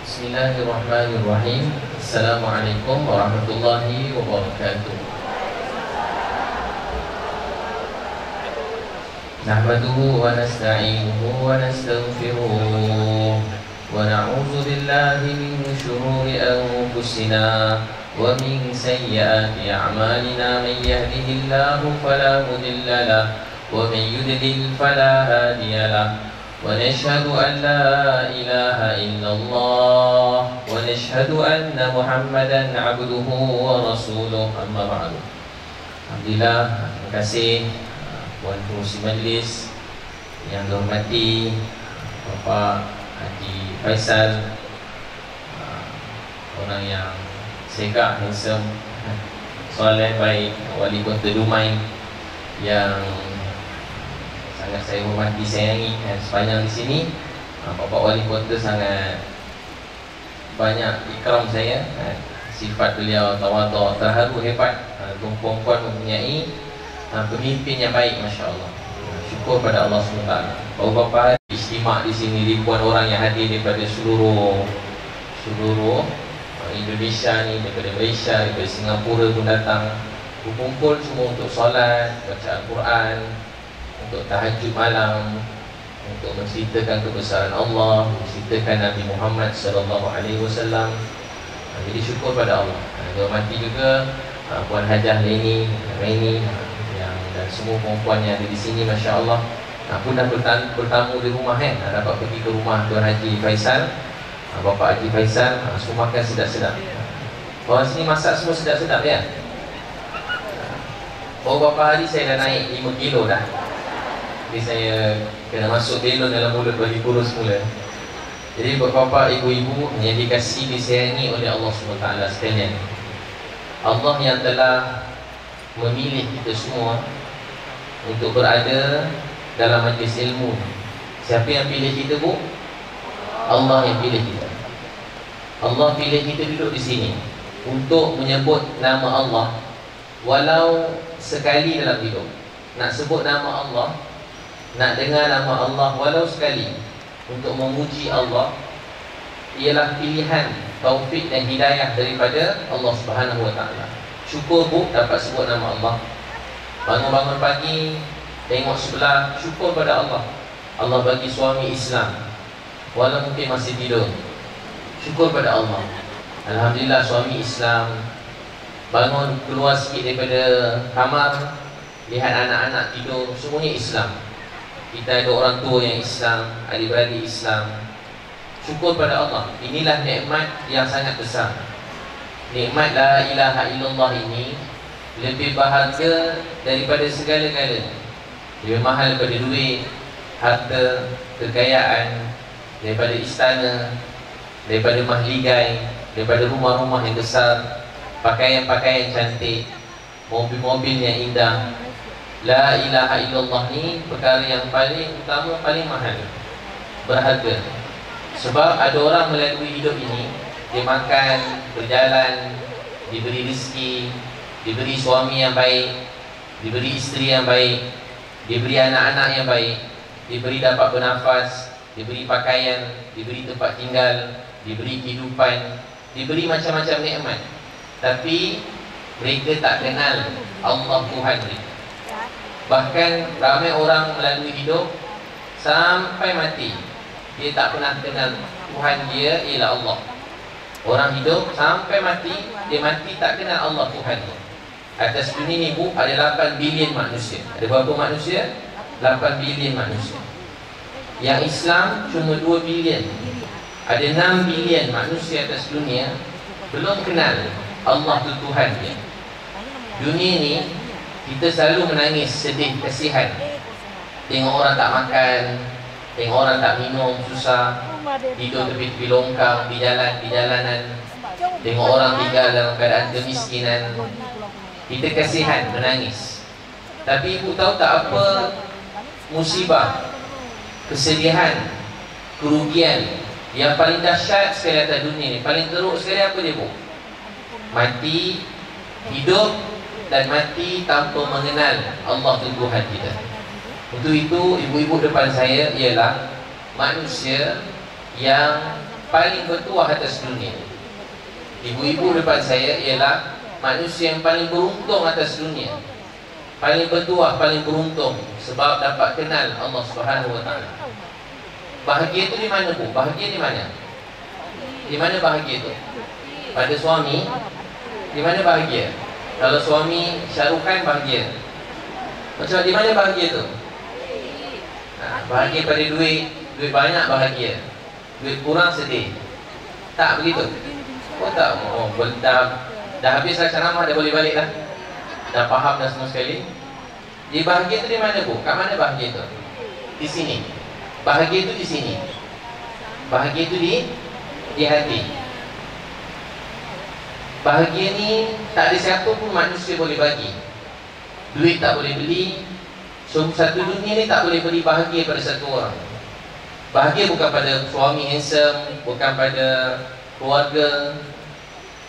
Bismillahirrahmanirrahim. Assalamualaikum warahmatullahi wabarakatuh. Nahmaduhu wa nasta'inuhu wa nastaghfiruh wa na'udzu billahi min shururi anfusina wa min sayyiati a'malina. Man yahdihillahu fala mudilla lahu wa man yudlil fala hadiya lahu. Wa nashhadu an la ilaha illallah wa nashhadu anna Muhammadan abduhu wa rasuluh. Amma ba'du. Alhamdulillah, terima kasih Puan Pengurusi Majlis yang dihormati Bapak Haji Faisal, orang yang segak, handsome, soleh, baik, Wali Kota Dumai yang sangat saya hormati, sayangi, dan sepanjang di sini Bapak Wali Kota sangat banyak ikram saya. Sifat beliau tawadhu, terharu, hebat. Perempuan mempunyai pemimpin yang baik, Masya Allah. Syukur pada Allah SWT. Beberapa hari istimak di sini, ribuan orang yang hadir daripada seluruh Indonesia ni, daripada Malaysia, daripada Singapura pun datang, berkumpul semua untuk solat, baca Al-Quran, untuk tahajud malam, untuk menceritakan kebesaran Allah, menceritakan Nabi Muhammad SAW. Jadi syukur pada Allah. Dihormati juga Puan Hajah Leni dan semua perempuan yang ada di sini, Masya Allah. Pun dah bertamu di rumah kan, dapat pergi ke rumah Tuan Haji Faisal, Bapak Haji Faisal. Semua makan sedap-sedap. Orang sini masak semua sedap-sedap ya. Beberapa hari saya dah naik 5 kilo dah. Jadi saya kena masuk belon dalam mulut bagi kurus mula. Jadi bapak, ibu-ibu yang dikasihi, disayangi oleh Allah SWT sekalian, Allah yang telah memilih kita semua untuk berada dalam majlis ilmu. Siapa yang pilih kita, Bu? Allah yang pilih kita. Allah pilih kita duduk di sini untuk menyebut nama Allah walau sekali dalam hidup. Nak sebut nama Allah, nak dengar nama Allah walau sekali, untuk memuji Allah, ialah pilihan, taufik dan hidayah daripada Allah Subhanahu Wa Taala. Syukur, Bu, dapat sebut nama Allah. Bangun-bangun pagi, tengok sebelah, syukur pada Allah. Allah bagi suami Islam walau mungkin masih tidur. Syukur pada Allah. Alhamdulillah, suami Islam. Bangun, keluar sikit daripada kamar, lihat anak-anak tidur, semuanya Islam. Kita ada orang tua yang Islam, adik-beradik Islam. Syukur pada Allah. Inilah nikmat yang sangat besar. Nikmat la ilaha illallah ini lebih berharga daripada segala-galanya. Lebih mahal daripada duit, harta, kekayaan, daripada istana, daripada mahligai, daripada rumah-rumah yang besar, pakaian-pakaian cantik, mobil-mobil yang indah. La ilaha illallah ni perkara yang paling utama, paling mahal, berharga. Sebab ada orang melalui hidup ini, dia makan, berjalan, diberi rezeki, diberi suami yang baik, diberi isteri yang baik, diberi anak-anak yang baik, diberi dapat bernafas, diberi pakaian, diberi tempat tinggal, diberi kehidupan, diberi macam-macam nikmat. Tapi mereka tak kenal Allah Tuhan mereka. Bahkan ramai orang melalui hidup sampai mati, dia tak pernah kenal Tuhan dia ialah Allah. Orang hidup sampai mati, dia mati tak kenal Allah Tuhan dia. Atas dunia ni, Bu, ada 8 bilion manusia. Ada berapa manusia? 8 bilion manusia. Yang Islam cuma 2 bilion. Ada 6 bilion manusia atas dunia belum kenal Allah tu Tuhan dia. Dunia ni kita selalu menangis, sedih, kasihan. Tengok orang tak makan, tengok orang tak minum, susah, tidur tepi-tepi longkang di jalanan. Tengok orang tinggal dalam keadaan kemiskinan. Kita kasihan, menangis. Tapi ibu tahu tak apa musibah, kesedihan, kerugian yang paling dahsyat sekali atas dunia ni, paling teruk sekali apa dia, Bu? Mati, hidup dan mati tanpa mengenal Allah Tuhan kita. Untuk itu ibu-ibu depan saya ialah manusia yang paling bertuah atas dunia. Ibu-ibu depan saya ialah manusia yang paling beruntung atas dunia, paling bertuah, paling beruntung sebab dapat kenal Allah Subhanahu Wa Taala. Bahagia itu di mana, Bu? Bahagia di mana? Di mana bahagia itu? Pada suami? Di mana bahagia? Kalau suami Syahrukh bahagia. Macam di mana bahagia itu? Bahagia pada duit banyak bahagia, duit kurang sedih. Tak begitu? Oh tak, dah habis lah ceramah, dah boleh balik dah. Dah faham dah semua sekali. Jadi bahagia itu di mana, Bu? Kat mana bahagia itu? Di sini. Bahagia itu di sini. Bahagia itu di hati. Bahagia ni tak ada siapa pun manusia boleh bagi. Duit tak boleh beli. Satu dunia ni tak boleh beri bahagia pada satu orang. Bahagia bukan pada suami handsome, bukan pada keluarga,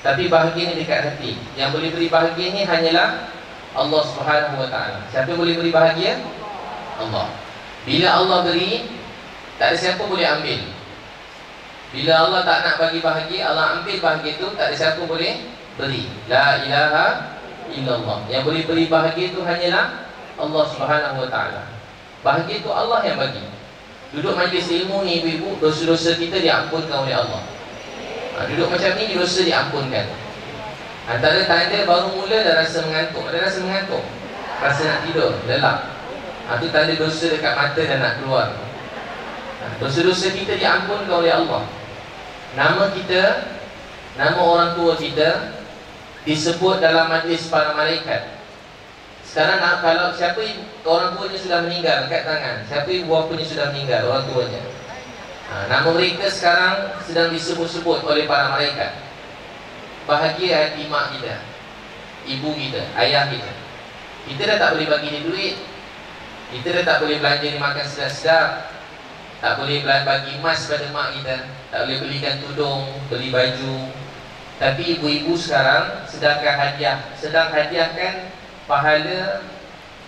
tapi bahagia ni dekat hati. Yang boleh beri bahagia ni hanyalah Allah Subhanahu Wa Taala. Siapa boleh beri bahagia? Allah. Bila Allah beri, tak ada siapa boleh ambil. Bila Allah tak nak bagi bahagia, Allah ambil bahagia tu, tak ada siapa boleh beri. La ilaha illallah. Yang boleh beri bahagia tu hanyalah Allah Subhanahu Wa Taala. Bahagia itu Allah yang bagi. Duduk majlis ilmu ni ibu-ibu, dosa-dosa kita diampunkan oleh Allah. Duduk macam ni, dosa diampunkan. Antara tanda baru mula dah rasa mengantuk. Ada rasa mengantuk, rasa nak tidur, lelap. Itu tanda dosa dekat mata dan nak keluar. Dosa-dosa kita diampunkan oleh Allah. Nama kita, nama orang tua kita disebut dalam majlis para malaikat. Sekarang kalau siapa orang tuanya sudah meninggal, angkat tangan. Siapa ibu bapanya sudah meninggal, orang tuanya. Nama mereka sekarang sedang disebut-sebut oleh para malaikat. Bahagia hati mak kita, ibu kita, ayah kita. Kita dah tak boleh bagi dia duit, kita dah tak boleh belanja dia makan sedap-sedap, tak boleh bagi emas pada mak kita, tak boleh belikan tudung, beli baju. Tapi ibu-ibu sekarang sedang hadiahkan pahala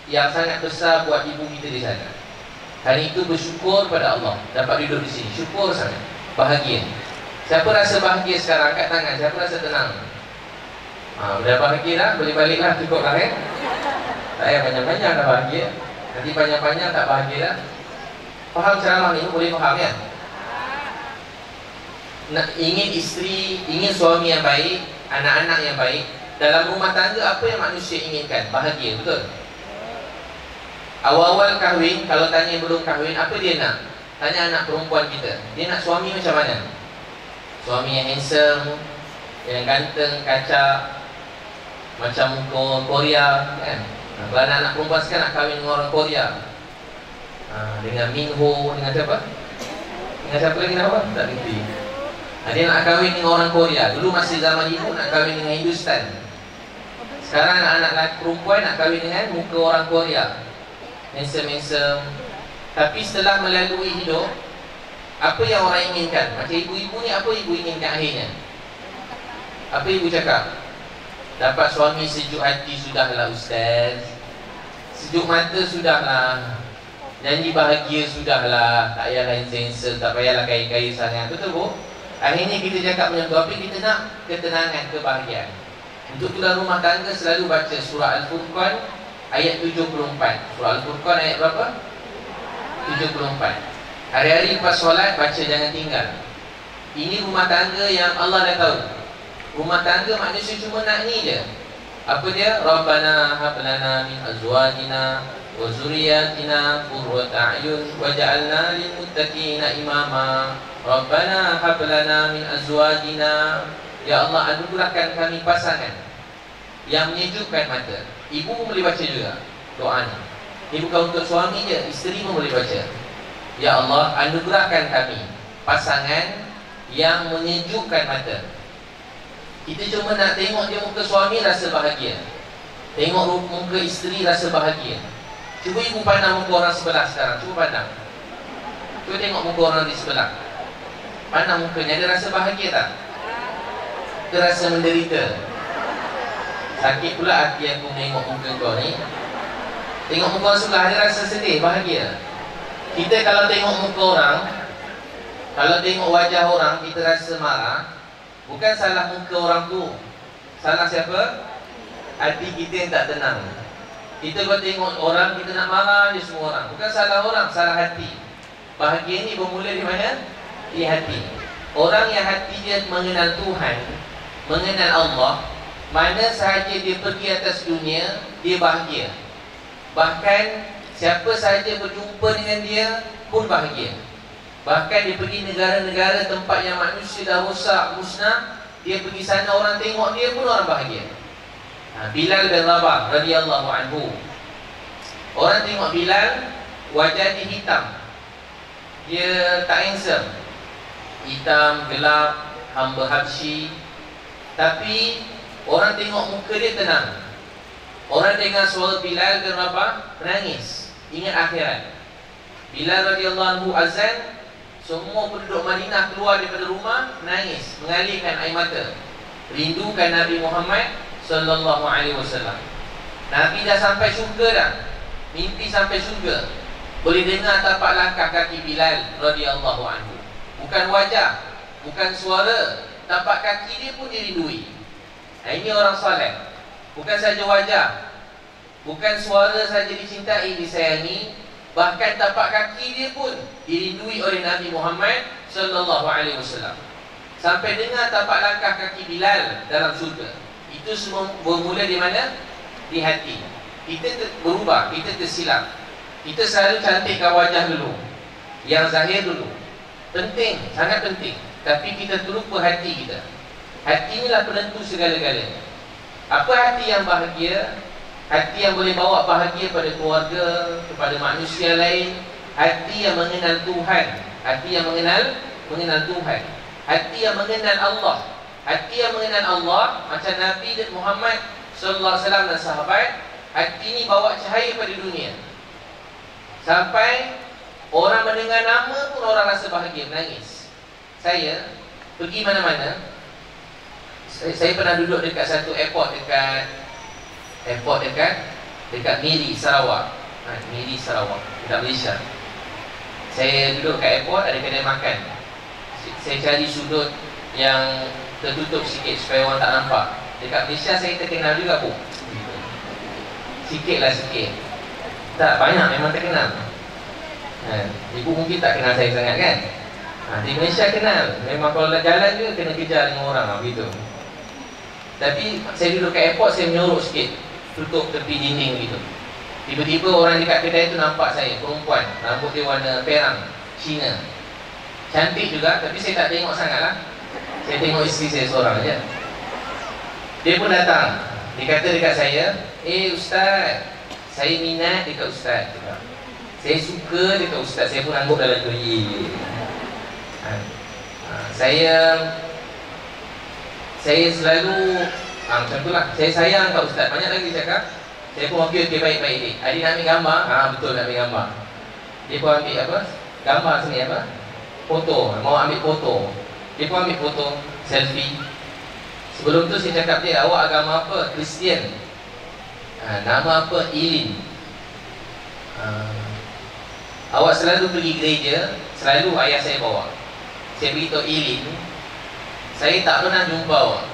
yang sangat besar buat ibu kita di sana. Hari itu bersyukur pada Allah dapat duduk di sini. Syukur sangat, bahagia. Siapa rasa bahagia sekarang? Angkat tangan. Siapa rasa tenang? Dah bahagia dah? Boleh balik lah, cukup lah tak payah panjang-panjang dah bahagia. Nanti panjang-panjang tak bahagia dah. Faham ceramah ni? Boleh faham ya? Ingin isteri, ingin suami yang baik, anak-anak yang baik. Dalam rumah tangga apa yang manusia inginkan? Bahagia, betul? Awal-awal kahwin, kalau tanya belum kahwin, apa dia nak? Tanya anak perempuan kita, dia nak suami macam mana? Suami yang handsome, yang ganteng, kacak, macam muka Korea kan? Kalau anak perempuan sekarang nak kahwin dengan orang Korea, dengan Min Ho, dengan siapa? Dengan siapa lagi nama? Tak ngerti. Dia nak kahwin dengan orang Korea. Dulu masih zaman ibu nak kahwin dengan Hindustan. Sekarang anak-anak perempuan nak kahwin dengan muka orang Korea, handsome. Tapi setelah melalui hidup, apa yang orang inginkan? Macam ibu-ibu ni, apa ibu inginkan akhirnya? Apa ibu cakap? Dapat suami sejuk hati sudahlah ustaz, sejuk mata sudahlah, janji bahagia sudahlah, tak payahlah handsome, tak payahlah kaya-kaya sangat. Betul bu? Akhirnya kita cakap macam tu. Tapi kita nak ketenangan, kebahagiaan. Untuk itulah rumah tangga selalu baca surah Al-Furqan ayat 74. Surah Al-Furqan ayat berapa? 74. Hari-hari lepas solat baca, jangan tinggal. Ini rumah tangga yang Allah dah tahu. Rumah tangga manusia cuma nak ni je. Apa dia? Rabbana hab lana min azwajina wa zurriyyatina qurrata a'yun waj'alna lil muttaqina imama. Rabbana hab lana min azwajina. Ya Allah, anugerahkan kami pasangan yang menyejukkan mata. Ibu pun boleh baca juga doa ni. Ini bukan untuk suami je, isteri pun boleh baca. Ya Allah, anugerahkan kami pasangan yang menyejukkan mata. Kita cuma nak tengok dia muka suami rasa bahagia, tengok muka isteri rasa bahagia. Cuba ibu pandang muka orang sebelah sekarang. Cuba pandang. Cuba tengok muka orang di sebelah. Pandang mukanya, dia rasa bahagia tak? Dia rasa menderita. Sakit pula hati aku tengok muka kau ni. Tengok muka orang sebelah, dia rasa sedih, bahagia. Kita kalau tengok muka orang, Kalau tengok wajah orang kita rasa marah, bukan salah muka orang tu. Salah siapa? Hati kita yang tak tenang. Kita kalau tengok orang, kita nak marah je semua orang. Bukan salah orang, salah hati. Bahagia ni bermula di mana? Di hati. Orang yang hati dia mengenal Tuhan, mengenal Allah, mana sahaja dia pergi atas dunia, dia bahagia. Bahkan siapa sahaja berjumpa dengan dia pun bahagia. Bahkan dia pergi negara-negara tempat yang manusia dah rosak, musnah, dia pergi sana, orang tengok dia pun orang bahagia. Bilal bin Rabah radhiyallahu anhu. Orang tengok Bilal, wajah dia hitam, dia tak handsome, hitam, gelap, hamba Habsyi. Tapi orang tengok muka dia tenang. Orang dengar suara Bilal bin Rabah menangis, ingat akhirat. Bilal radhiyallahu anhu azan, semua penduduk Madinah keluar daripada rumah, menangis, mengalirkan air mata, rindukan Nabi Muhammad sallallahu alaihi wasallam. Nabi dah sampai syurga dah, mimpi sampai syurga. Boleh dengar tapak langkah kaki Bilal radhiyallahu anhu. Bukan wajah, bukan suara, tapak kaki dia pun dirindui. Ini orang soleh. Bukan saja wajah, bukan suara saja dicintai, disayangi, bahkan tapak kaki dia pun dirindui oleh Nabi Muhammad sallallahu alaihi wasallam. Sampai dengar tapak langkah kaki Bilal dalam syurga. Itu semua bermula di mana? Di hati. Kita berubah, kita tersilap. Kita selalu cantikkan wajah dulu, yang zahir dulu. Penting, sangat penting. Tapi kita terlupa hati kita. Hati inilah penentu segala-galanya. Apa hati yang bahagia? Hati yang boleh bawa bahagia pada keluarga, kepada manusia lain. Hati yang mengenal Tuhan. Hati yang mengenal Tuhan. Hati yang mengenal Allah. Hati yang mengenal Allah, macam Nabi dan Muhammad sallallahu alaihi wasallam dan sahabat. Hati ini bawa cahaya pada dunia. Sampai orang mendengar nama pun orang rasa bahagia, menangis. Saya pergi mana-mana. Saya pernah duduk dekat satu airport dekat Miri, Sarawak. Miri, Sarawak, dekat Malaysia. Saya duduk kat airport, ada kedai makan. Saya cari sudut yang tertutup sikit supaya orang tak nampak. Dekat Malaysia saya terkenal juga pun. Sikit. Tak banyak, memang terkenal. Ibu mungkin tak kenal saya sangat kan? Di Malaysia kenal. Memang kalau nak jalan je kena kejar dengan orang begitu. Tapi saya duduk kat airport, saya menyorok sikit, tutup tepi dinding gitu. Tiba-tiba orang dekat kedai tu nampak saya, perempuan, rambut dia warna perang, Cina. Cantik juga, tapi saya tak tengok sangat lah. Saya tengok isteri saya seorang je. Dia pun datang. Dia kata dekat saya, Ustaz, saya minat dekat Ustaz juga. Saya suka dekat Ustaz. Saya pun anggap dalam tu. Saya selalu macam tu lah. Saya sayang kat Ustaz. Banyak lagi cakap. Saya pun okey, baik-baik ni. Adik nak ambil gambar? Betul nak ambil gambar. Dia pun ambil apa? Gambar sini apa? Foto. Mau ambil foto. Dia pun ambil foto, selfie. Sebelum tu saya cakap dia, awak agama apa? Kristian. Nama apa? Ilin. Awak selalu pergi gereja. Selalu ayah saya bawa. Saya beritahu Ilin, saya tak pernah jumpa awak,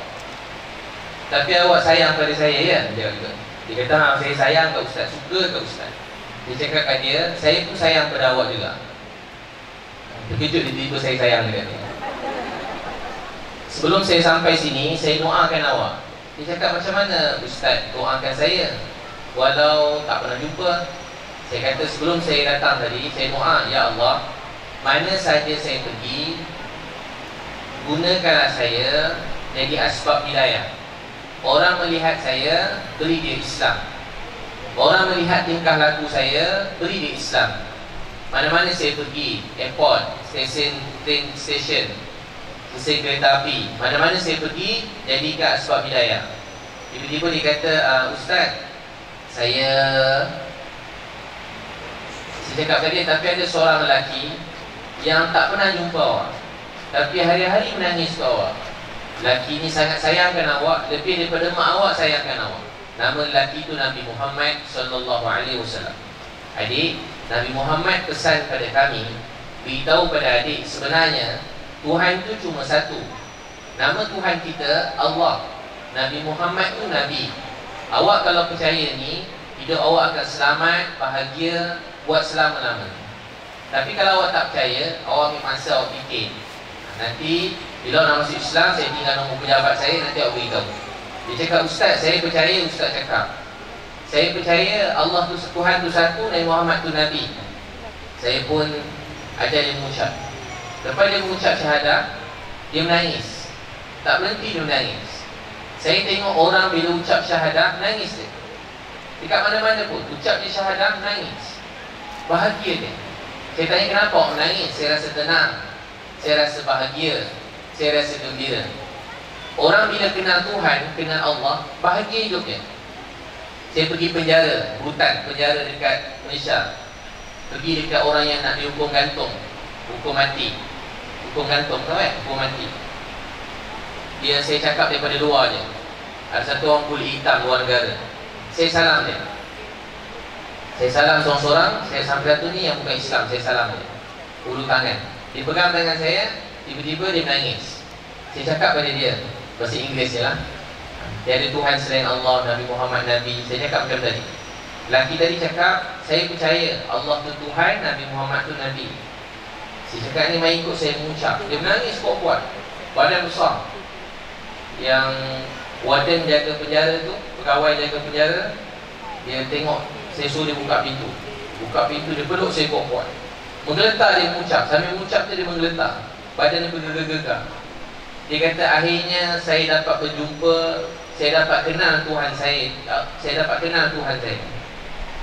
tapi awak sayang pada saya ya? Dia kata, saya sayang kat Ustaz, suka kat Ustaz. Dia cakap kat dia, saya pun sayang pada awak juga. Terkejut tiba-tiba saya sayang dekat dia. Sebelum saya sampai sini, saya doakan awak. Dia cakap, macam mana Ustaz doakan saya walau tak pernah jumpa? Saya kata, sebelum saya datang tadi, saya doa, ya Allah, mana saja saya pergi, gunakanlah saya jadi asbab hidayah. Orang melihat saya, beri dia Islam. Orang melihat tingkah laku saya, beri dia Islam. Mana-mana saya pergi, airport, stesen train station, stesen kereta api, mana-mana saya pergi, jadikan asbab hidayah. Tiba-tiba dia kata, Ustaz, saya cakap tadi, tapi ada seorang lelaki yang tak pernah jumpa awak, tapi hari-hari menangis ke awak. Lelaki ini sangat sayangkan awak, lebih daripada mak awak sayangkan awak. Nama lelaki itu Nabi Muhammad sallallahu alaihi wasallam. Adik, Nabi Muhammad pesan pada kami, beritahu pada adik, sebenarnya Tuhan itu cuma satu. Nama Tuhan kita Allah. Nabi Muhammad tu Nabi. Awak kalau percaya ni, hidup awak akan selamat, bahagia, buat selama-lamanya. Tapi kalau awak tak percaya, awak ambil masa, awak fikir, nanti bila nak masuk Islam, saya tinggal nombor pejabat saya, nanti awak beritahu. Dia cakap, ustaz, saya percaya. Ustaz cakap, saya percaya Allah tu Tuhan tu satu, Nabi Muhammad tu Nabi. Saya pun ajar dia mengucap. Lepas dia mengucap syahadah, dia menangis. Tak berhenti dia menangis. Saya tengok orang bila ucap syahadah, menangis dia. Dekat mana-mana pun, ucap dia syahadah, menangis. Bahagia dia. Saya tanya kenapa awak menangis? Saya rasa tenang, saya rasa bahagia, saya rasa gembira. Orang bila kenal Tuhan, kenal Allah, bahagia hidup dia. Saya pergi penjara, hutan, penjara dekat Malaysia. Pergi dekat orang yang nak dihukum gantung, hukum mati. Hukum gantung, tahu kan? Hukum mati. Saya cakap daripada luar je. Ada satu orang kulit hitam luar negara. Saya salam dia. Saya salam seorang-seorang. Saya sampai satu ni yang bukan Islam, saya salam dia. Ulu tangan. Dia pegang tangan saya, tiba-tiba dia menangis. Saya cakap pada dia, bahasa Inggeris je lah, tiada Tuhan selain Allah, Nabi Muhammad Nabi. Saya cakap macam tadi. Lelaki tadi cakap, saya percaya Allah tu Tuhan, Nabi Muhammad tu Nabi. Saya cakap ni main ikut saya mengucap. Dia menangis kuat-kuat. Badan besar. Yang warden jaga penjara tu, pegawai jaga penjara, dia tengok, saya suruh dia buka pintu. Buka pintu, dia peluk saya kuat-kuat. Menggeletar dia mengucap. Sambil mengucap tu dia menggeletar. Badan dia bergegar-gegar. Dia kata akhirnya saya dapat berjumpa, saya dapat kenal Tuhan saya. Saya dapat kenal Tuhan saya.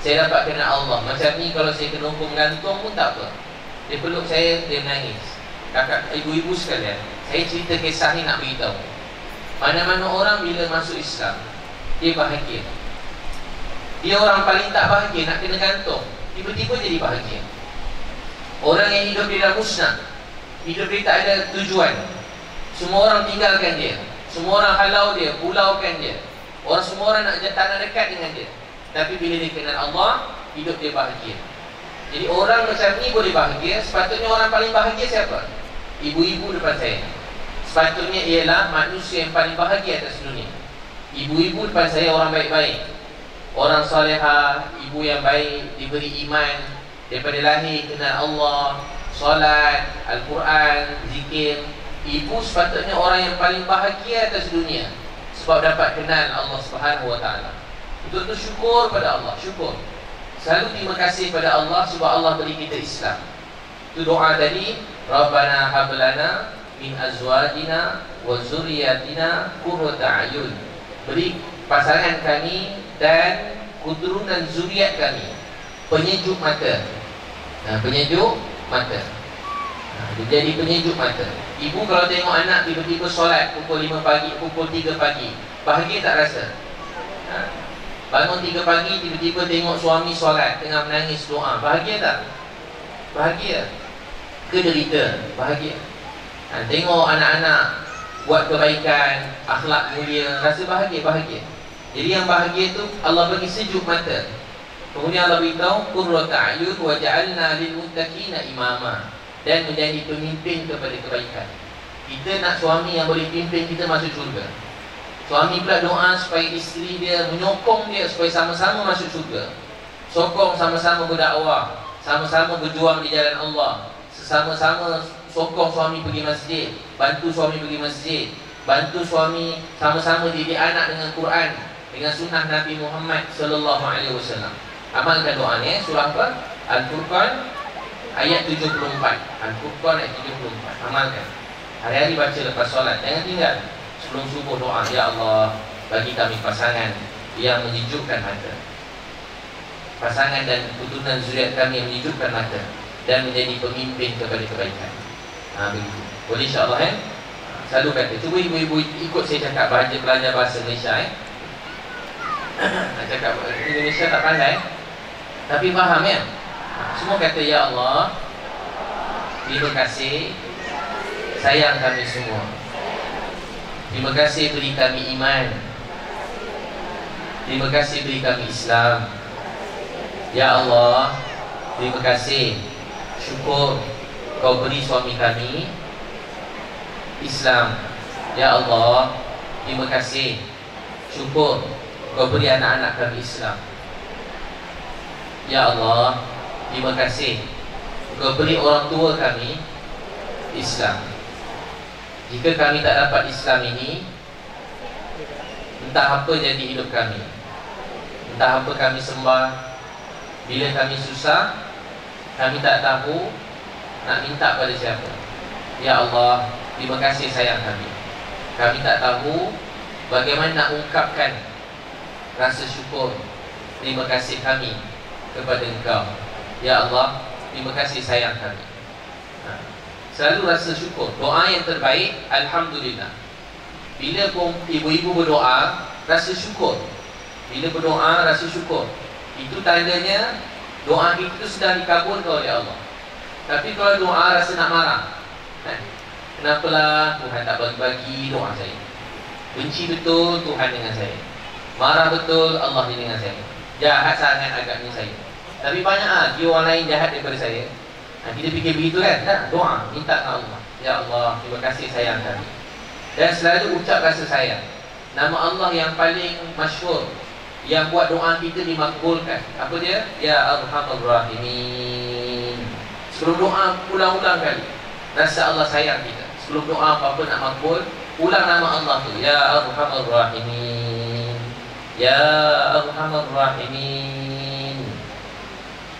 Saya dapat kenal Allah. Macam ni kalau saya kena hukum gantung pun tak apa. Dia peluk saya, dia menangis. Kakak, ibu-ibu sekalian, saya cerita kisah ni nak beritahu, mana-mana orang bila masuk Islam, dia bahagia. Dia orang paling tak bahagia, nak kena gantung, tiba-tiba jadi bahagia. Orang yang hidup dia dah musnah, hidup dia tak ada tujuan, semua orang tinggalkan dia, semua orang halau dia, pulaukan dia, semua orang nak tak nak dekat dengan dia. Tapi bila dia kenal Allah, hidup dia bahagia. Jadi orang macam ni boleh bahagia. Sepatutnya orang paling bahagia siapa? Ibu-ibu depan saya. Sepatutnya ialah manusia yang paling bahagia atas dunia. Ibu-ibu depan saya orang baik-baik, orang salihah, ibu yang baik, diberi iman, daripada lahir kenal Allah, solat, Al-Quran, zikir. Ibu sepatutnya orang yang paling bahagia atas dunia, sebab dapat kenal Allah Subhanahu Wa Taala. Untuk itu syukur pada Allah, syukur. Selalu terima kasih pada Allah sebab Allah beri kita Islam. Itu doa tadi, Rabbana hablana min azwajina wa zurriyatina qurrata a'yun. Beri pasangan kami dan keturunan zuriat kami penyejuk mata. Penyejuk mata. Jadi penyejuk mata. Ibu kalau tengok anak tiba-tiba solat pukul 5 pagi, pukul 3 pagi, bahagia tak rasa? Bangun 3 pagi tiba-tiba tengok suami solat, tengah menangis doa, bahagia tak? Bahagia. Ke derita? Bahagia. Tengok anak-anak buat kebaikan, akhlak mulia, rasa bahagia, bahagia. Jadi yang bahagia tu Allah bagi sejuk mata. Kemudian Allah beritahu qurrata a'yun wa ja'alna lil muttaqina imama, dan menjadi pemimpin kepada kebaikan. Kita nak suami yang boleh pimpin kita masuk syurga. Suami pula doa supaya isteri dia, menyokong dia supaya sama-sama masuk syurga. Sokong sama-sama berdakwah, sama-sama berjuang di jalan Allah, sama-sama sokong suami pergi masjid, bantu suami pergi masjid, bantu suami sama-sama didik anak dengan Quran, dengan sunnah Nabi Muhammad sallallahu alaihi wasallam. Amalkan doa ni, surah apa? Al-Furqan ayat 74. Al-Furqan ayat 74. Amalkan. Hari-hari baca lepas solat, jangan tinggal. Sebelum subuh doa, ya Allah, bagi kami pasangan yang menyejukkan mata, pasangan dan keturunan zuriat kami yang menyejukkan mata, dan menjadi pemimpin kepada kebaikan. Begitu. Boleh insya-Allah selalu kata, cuba ibu-ibu ikut saya cakap belajar bahasa Malaysia nak cakap Indonesia tak pandai, tapi faham ya. Semua kata ya Allah, terima kasih, sayang kami semua. Terima kasih beri kami iman. Terima kasih beri kami Islam. Ya Allah, terima kasih, syukur Kau beri suami kami Islam. Ya Allah, terima kasih, syukur Kau beri anak-anak kami Islam. Ya Allah, terima kasih Kau beri orang tua kami Islam. Jika kami tak dapat Islam ini, entah apa jadi hidup kami, entah apa kami sembah. Bila kami susah, kami tak tahu nak minta pada siapa. Ya Allah, terima kasih sayang kami. Kami tak tahu bagaimana nak ungkapkan rasa syukur, terima kasih kami kepada Engkau. Ya Allah, terima kasih sayang kami. Selalu rasa syukur. Doa yang terbaik, Alhamdulillah. Bila ibu-ibu berdoa, rasa syukur. Bila berdoa, rasa syukur. Itu tandanya doa kita itu sudah dikabulkan oleh Allah. Tapi kalau doa rasa nak marah, kenapalah Tuhan tak bagi-bagi doa saya. Benci betul Tuhan dengan saya, marah betul Allah dengan saya, jahat sangat agaknya saya. Tapi banyak dia orang lain jahat daripada saya. Kita fikir begitu kan? Doa, minta ke Allah. Ya Allah, terima kasih sayang kami. Dan selalu ucap rasa sayang. Nama Allah yang paling masyhur, yang buat doa kita dimakbulkan. Apa dia? Ya Arhamar Rahimin. Sebelum doa, ulang-ulang kali rasa Allah sayang kita. Sebelum doa apa-apa nak makbul, ulang nama Allah tu. Ya Arhamar Rahimin. Ya Arhamar Rahimin.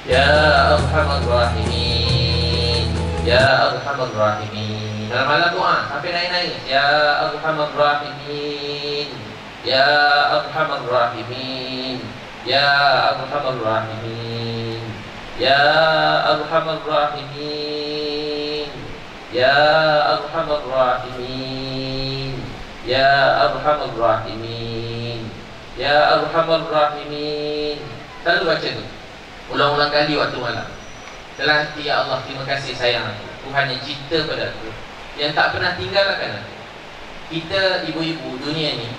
Ya Arhamar Rahimin. Ya Arhamar Rahimin. Malam-malam doa sampai naik-naik. Ya Arhamar Rahimin. Ya Arhamar Rahimin. Ya Arhamar Rahimin. Ya Arhamar Rahimin. Ya Arhamar Rahimin. Ya Arhamar Rahimin. Ya Arhamar Rahimin. Selalu baca tu, ulang-ulang kali waktu malam. Dalam hati, ya Allah, terima kasih sayang aku, Tuhan yang cinta pada aku, yang tak pernah tinggalkan aku. Kita ibu-ibu dunia ni,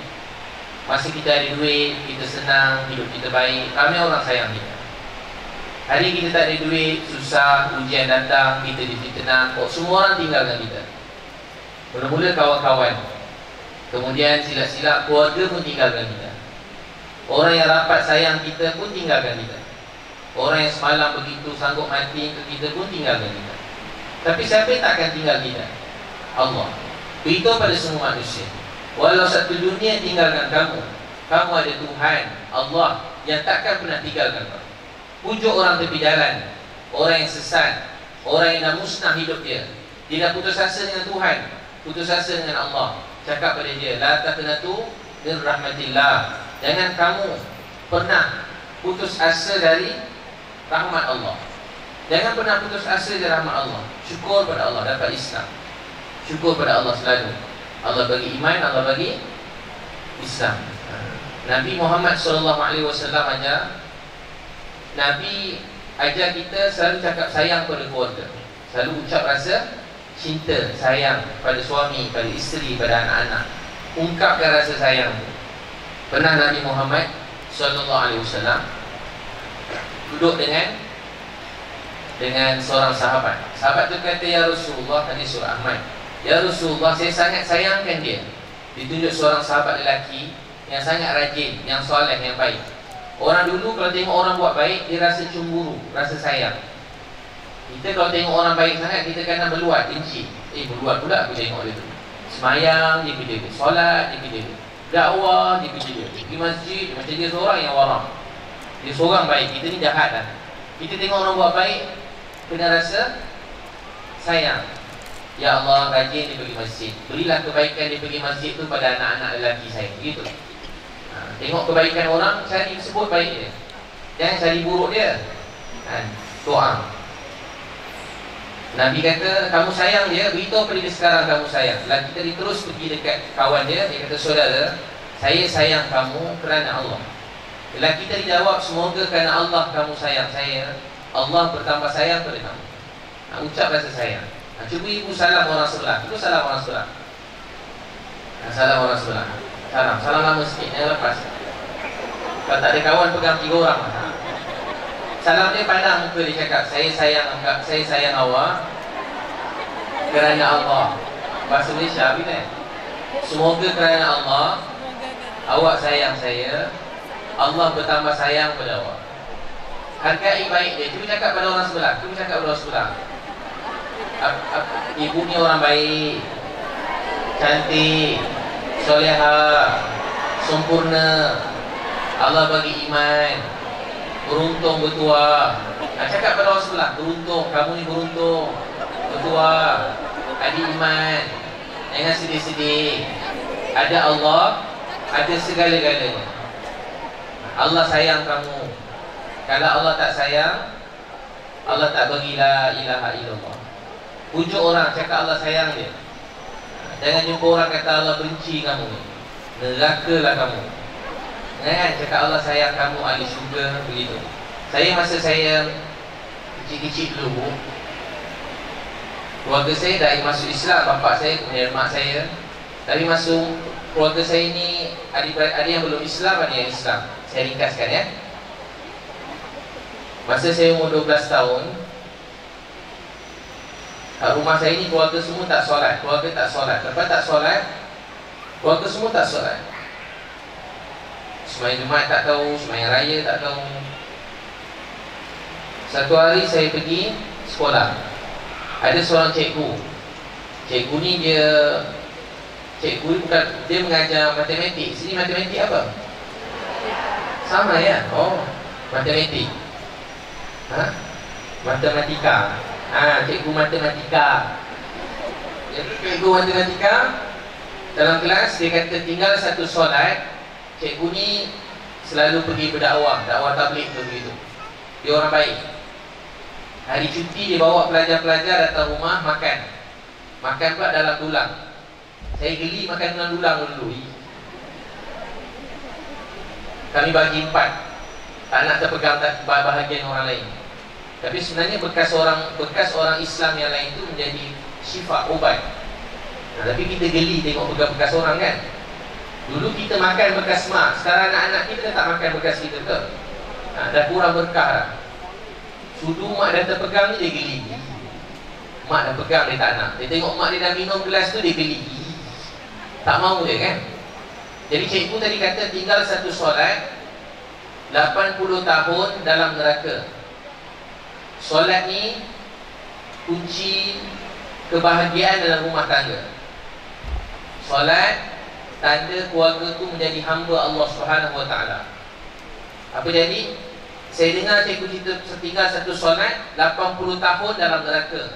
masa kita ada duit, kita senang, hidup kita baik, ramai orang sayang kita. Hari kita tak ada duit, susah, ujian datang, kita difitnah, semua orang tinggalkan kita. Mula-mula kawan-kawan, kemudian silap-silap keluarga pun tinggalkan kita. Orang yang rapat sayang kita pun tinggalkan kita. Orang yang semalam begitu sanggup mati ke kita pun tinggalkan kita. Tapi siapa yang tak akan tinggal kita? Allah. Beritahu pada semua manusia, walau satu dunia tinggalkan kamu, kamu ada Tuhan Allah yang takkan pernah tinggalkan kamu. Pujuk orang tepi jalan, orang yang sesat, orang yang dah musnah hidup dia, dia dah putus asa dengan Tuhan, putus asa dengan Allah. Cakap pada dia, la taqnatu min rahmatillah. Jangan kamu pernah putus asa dari rahmat Allah. Jangan pernah putus asa dari rahmat Allah. Syukur pada Allah dapat Islam. Syukur pada Allah selalu. Allah bagi iman, Allah bagi Islam. Nabi Muhammad SAW ajar, Nabi ajar kita selalu cakap sayang pada keluarga, selalu ucap rasa cinta, sayang pada suami, pada isteri, pada anak-anak. Ungkapkan rasa sayang. Pernah Nabi Muhammad SAW duduk dengan seorang sahabat. Sahabat tu kata, ya Rasulullah, hadis surah Ahmad, ya Rasulullah, saya sangat sayangkan dia. Ditunjuk seorang sahabat lelaki yang sangat rajin, yang soleh, yang baik. Orang dulu kalau tengok orang buat baik, dia rasa cemburu, rasa sayang. Kita kalau tengok orang baik sangat, kita kena meluat, benci. Meluat pula aku tengok dia tu. Semayang, dia kerja dia. Solat, dia kerja dia. Dakwah, dia kerja dia. Pergi masjid, macam dia seorang yang warang. Dia seorang baik, kita ni jahat lah. Kita tengok orang buat baik, kena rasa sayang. Ya Allah, rajin dia pergi masjid, berilah kebaikan dia pergi masjid tu pada anak-anak lelaki saya. Begitu. Tengok kebaikan orang, cari sebut baik dia, jangan cari buruk dia. Doa. Nabi kata, kamu sayang dia, beritahu pada dia sekarang kamu sayang. Lelaki tadi terus pergi dekat kawan dia, dia kata, saudara, saya sayang kamu kerana Allah. Lelaki tadi jawab, semoga kerana Allah kamu sayang saya, Allah bertambah sayang pada kamu. Ucap rasa sayang. Cuba ibu salam orang sebelah. Ibu salam orang sebelah. Salam orang sebelah. Salam lama sikit, yang lepas. Kalau tak ada kawan, pegang 3 orang. Salam dia pandang muka dia, cakap, saya sayang awak, kerana Allah. Bahasa Malaysia bila? Semoga kerana Allah awak sayang saya, Allah bertambah sayang pada awak. Hargai baik dia. Cuba cakap pada orang sebelah. Cuba cakap pada orang sebelah. Ibunya orang baik, cantik, soleha, sempurna, Allah bagi iman, beruntung bertuah. Cakap pada orang sebelah, beruntung, kamu ni beruntung, bertuah, ada iman, jangan sedih-sedih. Ada Allah, ada segala-galanya. Allah sayang kamu. Kalau Allah tak sayang, Allah tak bagi la ilaha illallah. Pujuk orang, cakap Allah sayang dia. Jangan jumpa orang kata Allah benci kamu, nerakalah kamu. Jangan cakap Allah sayang kamu, ahli syurga, begitu. Saya masa saya kecil-kecil dulu, keluarga saya dah masuk Islam. Bapak saya, kemudian mak saya. Tapi masuk keluarga saya ni ada yang belum Islam, ada yang Islam. Saya ringkaskan ya. Masa saya umur 12 tahun, kat rumah saya ni keluarga semua tak solat. Keluarga tak solat. Lepas tak solat, keluarga semua tak solat. Sembahyang Jumaat tak tahu, sembahyang raya tak tahu. Satu hari saya pergi sekolah, ada seorang cikgu. Cikgu ni cikgu ni bukan, dia mengajar matematik. Sini matematik apa? Sama ya? Oh, matematik. Matematika. Cikgu matematika. Jadi cikgu matematika dalam kelas dia kata tinggal satu solat. Cikgu ni selalu pergi berdakwah, dakwah tabligh tu begitu. Dia orang baik. Hari cuti dia bawa pelajar-pelajar datang rumah makan. Makan pula dalam dulang. Saya geli makan dalam dulang dulu. Kami bagi 4. Tak nak terpegang bahagian orang lain. Tapi sebenarnya bekas orang Islam yang lain itu menjadi syifa, obat. Tapi kita geli tengok bekas orang kan. Dulu kita makan bekas mak. Sekarang anak-anak kita tak makan bekas kita ke? Dah kurang berkah dah. Sudu mak dah terpegang ni dia geli. Mak dah pegang dia tak nak. Dia tengok mak dia dah minum gelas tu dia geli. Tak mau dia kan. Jadi cikgu tadi kata tinggal satu solat 80 tahun dalam neraka. Solat ni kunci kebahagiaan dalam rumah tangga. Solat tanda keluarga tu menjadi hamba Allah Subhanahu Wa Taala. Apa jadi? Saya dengar cikgu cerita tinggal satu solat 80 tahun dalam neraka.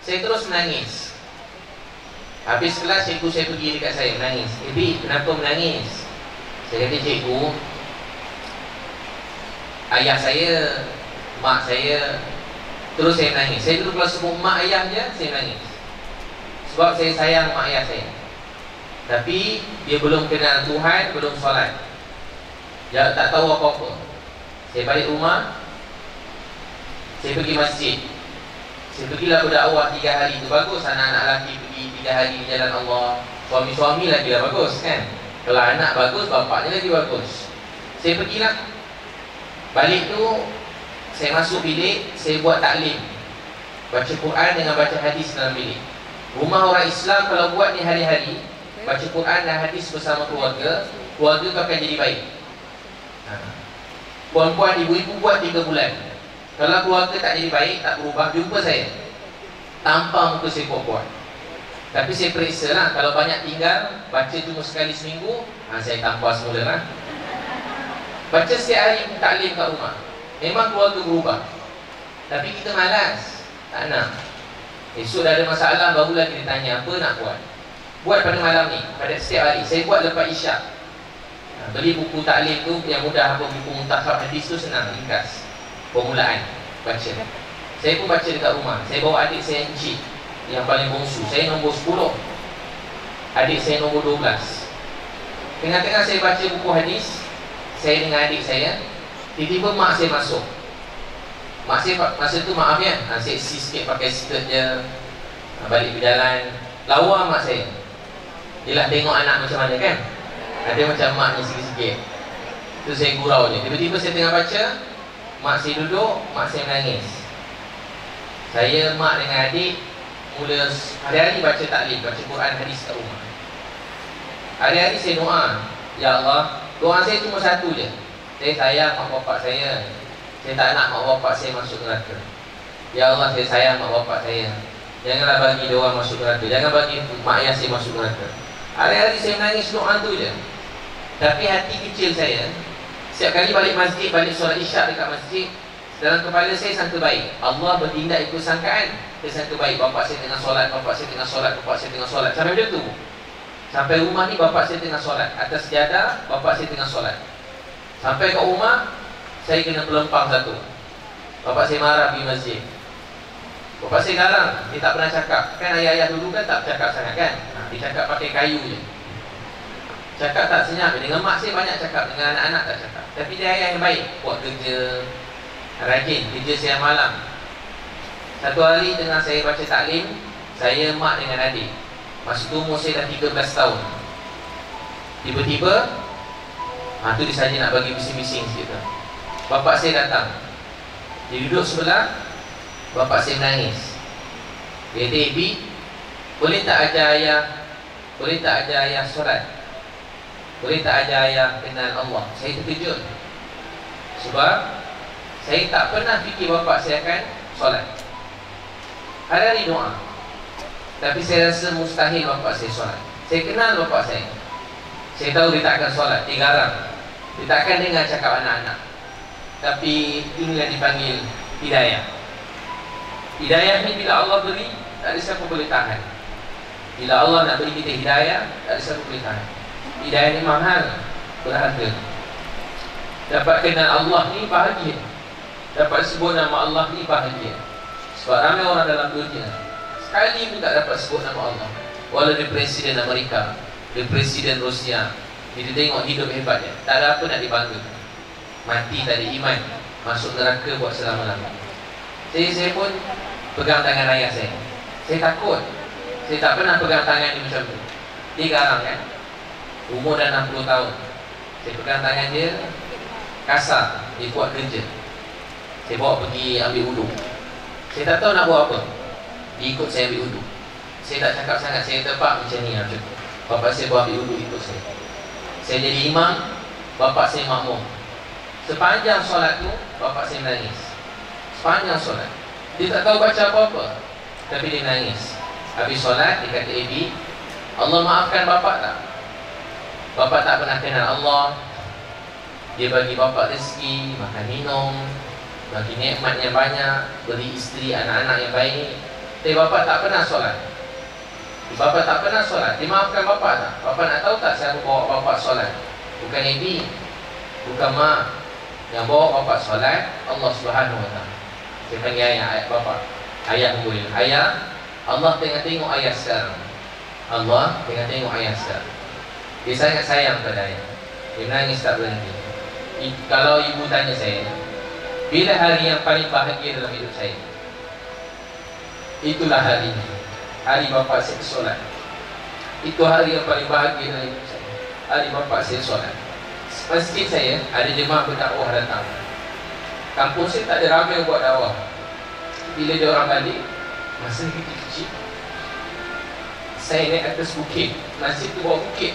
Saya terus menangis. Habis kelas cikgu saya pergi dekat saya menangis. Bi, kenapa menangis? Saya kata cikgu, ayah saya, mak saya. Terus saya menangis. Saya dulu kalau sebut mak ayah je, saya menangis. Sebab saya sayang mak ayah saya. Tapi dia belum kenal Tuhan, belum solat. Dia tak tahu apa-apa. Saya balik rumah, saya pergi masjid. Saya pergilah berdakwah 3 hari. Itu bagus anak-anak lelaki pergi 3 hari di jalan Allah. Suami-suami lagi lah bagus kan. Kalau anak bagus, bapaknya lagi bagus. Saya pergilah. Balik tu saya masuk bilik, saya buat taklim. Baca Quran dengan baca hadis dalam bilik. Rumah orang Islam kalau buat ni hari-hari, baca Quran dan hadis bersama keluarga, keluarga tu akan jadi baik. Puan-puan, ibu-ibu buat 3 bulan. Kalau keluarga tak jadi baik, tak berubah, jumpa saya. Tanpa muka saya buat-buat. Tapi saya periksa lah. Kalau banyak tinggal, baca cuma sekali seminggu, saya tampar semula lah. Baca setiap hari taklim kat rumah. Memang keluarga berubah. Tapi kita malas, tak nak. Esok dah ada masalah, barulah kita tanya apa nak buat. Buat pada malam ni, pada setiap hari. Saya buat lepas isyak. Beli buku taklim tu yang mudah. Apa buku muntakhab hadis tu senang, ringkas. Permulaan, baca. Saya pun baca dekat rumah. Saya bawa adik saya Encik, yang paling bongsu. Saya nombor 10, adik saya nombor 12. Tengah-tengah saya baca buku hadis, saya dengan adik saya, tiba-tiba mak saya masuk. Mak saya masa tu maaf ya, seksi sikit pakai skirt je, balik berjalan. Lawa mak saya. Yelah tengok anak macam mana kan. Ada macam maknya sikit-sikit. Tu saya gurau je. Tiba-tiba saya tengah baca, mak saya duduk, mak saya menangis. Saya, mak dengan adik mula hari-hari baca taklim, baca Quran hadis kat rumah. Hari-hari saya doa, ya Allah, doa saya cuma satu je. Saya sayang mak bapak saya. Saya tak nak mak bapak saya masuk neraka. Ya Allah, saya sayang mak bapak saya. Janganlah bagi dia orang masuk neraka. Jangan bagi mak ayah saya masuk neraka. Hari-hari saya menangis doa tu je. Tapi hati kecil saya, setiap kali balik masjid, balik solat isyak dekat masjid, dalam kepala saya sangka baik. Allah bertindak ikut sangkaan. Saya sangka baik, bapak saya tengah solat, bapak saya tengah solat, bapak saya tengah solat. Sampai macam tu. Sampai rumah ni bapak saya tengah solat. Atas sejadah, bapak saya tengah solat. Sampai kat rumah, saya kena pelempang satu. Bapak saya marah pergi masjid. Bapak saya garang, dia tak pernah cakap. Kan ayah-ayah dulu kan tak cakap sangat kan. Dia cakap pakai kayu je. Cakap tak senyap. Dengan mak saya banyak cakap, dengan anak-anak tak cakap. Tapi dia ayah yang baik, buat kerja rajin, kerja siang malam. Satu hari tengah saya baca taklim, saya, mak dengan adik. Masa tu umur saya dah 13 tahun. Tiba-tiba tu dia saja nak bagi bising-bising sikit tu. Bapak saya datang. Dia duduk sebelah. Bapak saya menangis. Dia kata, Ibi, boleh tak ajar ayah, boleh tak ajar ayah solat? Boleh tak ajar ayah kenal Allah? Saya terkejut. Sebab saya tak pernah fikir bapak saya akan solat. Hari-hari doa. Tapi saya rasa mustahil bapak saya solat. Saya kenal bapak saya. Saya tahu dia tak akan solat. Dia garang. Dia tak akan dengar cakap anak-anak. Tapi inilah dipanggil hidayah. Hidayah ni bila Allah beri, tak ada siapa boleh tahan. Bila Allah nak beri kita hidayah, tak ada siapa boleh tahan. Hidayah ni mahal, berharga. Dapat kenal Allah ni bahagia. Dapat sebut nama Allah ni bahagia. Sebab ramai orang dalam dunia sekali pun tak dapat sebut nama Allah. Walau dia Presiden Amerika, dia Presiden Rusia, dia tengok hidup hebatnya, tak ada apa nak dibanggakan. Mati tak ada iman, masuk neraka buat selama-lama. Saya pun pegang tangan ayah saya. Saya takut. Saya tak pernah pegang tangan dia macam tu. Dia garang kan. Umur dah 60 tahun. Saya pegang tangan dia, kasar. Dia buat kerja. Saya bawa pergi ambil wudu. Saya tak tahu nak buat apa. Dia ikut saya ambil wudu. Saya tak cakap sangat. Saya tepak macam ni macam tu. Bapak saya bawa ambil wudu, ikut saya. Saya jadi imam, bapak saya makmum. Sepanjang solat tu, bapak saya menangis. Sepanjang solat. Dia tak tahu baca apa-apa, tapi dia nangis. Habis solat, dia kata, Ibi, Allah maafkan bapak tak? Bapak tak pernah kenal Allah. Dia bagi bapak rezeki, makan minum, bagi nikmat yang banyak, beri isteri, anak-anak yang baik. Tapi bapak tak pernah solat. Bapak tak pernah solat. Dia maafkan bapak tak? Bapak nak tahu tak siapa bawa bapak solat? Bukan Ibi, bukan mak. Yang bawa bapak solat, Allah Subhanahu Wa Taala. Saya panggil ayah bapak. Ayah boleh. Ayah, Allah tengah tengok ayah sekarang. Allah tengah tengok ayah sekarang. Dia sangat sayang pada ayah. Dia menangis tak berhenti. Kalau ibu tanya saya, bila hari yang paling bahagia dalam hidup saya? Itulah hari ini. Hari bapak saya solat. Itu hari yang paling bahagia dalam hidup saya. Hari bapak saya solat. Masjid saya ada jemaah berdakwah datang. Kampung saya tak ada ramai buat dakwah. Bila dia orang balik, masa kecil-kecil, saya naik atas bukit. Masjid tu bawa bukit.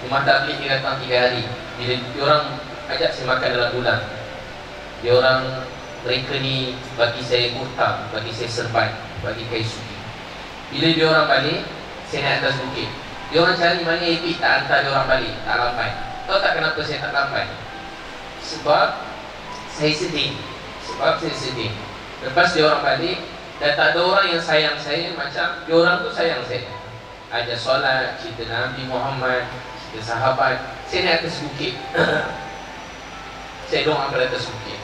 Rumah tabligh dia datang 3 hari. Bila dia orang ajak saya makan dalam bulan, dia orang, mereka ni bagi saya kurta, bagi saya serban, bagi kain suki. Bila dia orang balik, saya naik atas bukit. Dia orang cari mana Ipik tak hantar dia orang balik, tak lampai. Tahu tak kenapa saya tak lampai? Sebab saya sedih. Lepas dia orang balik, dan tak ada orang yang sayang saya macam dia orang tu sayang saya. Ajar solat, cerita Nabi Muhammad, cerita sahabat. Saya naik atas bukit. Saya doa pada atas bukit.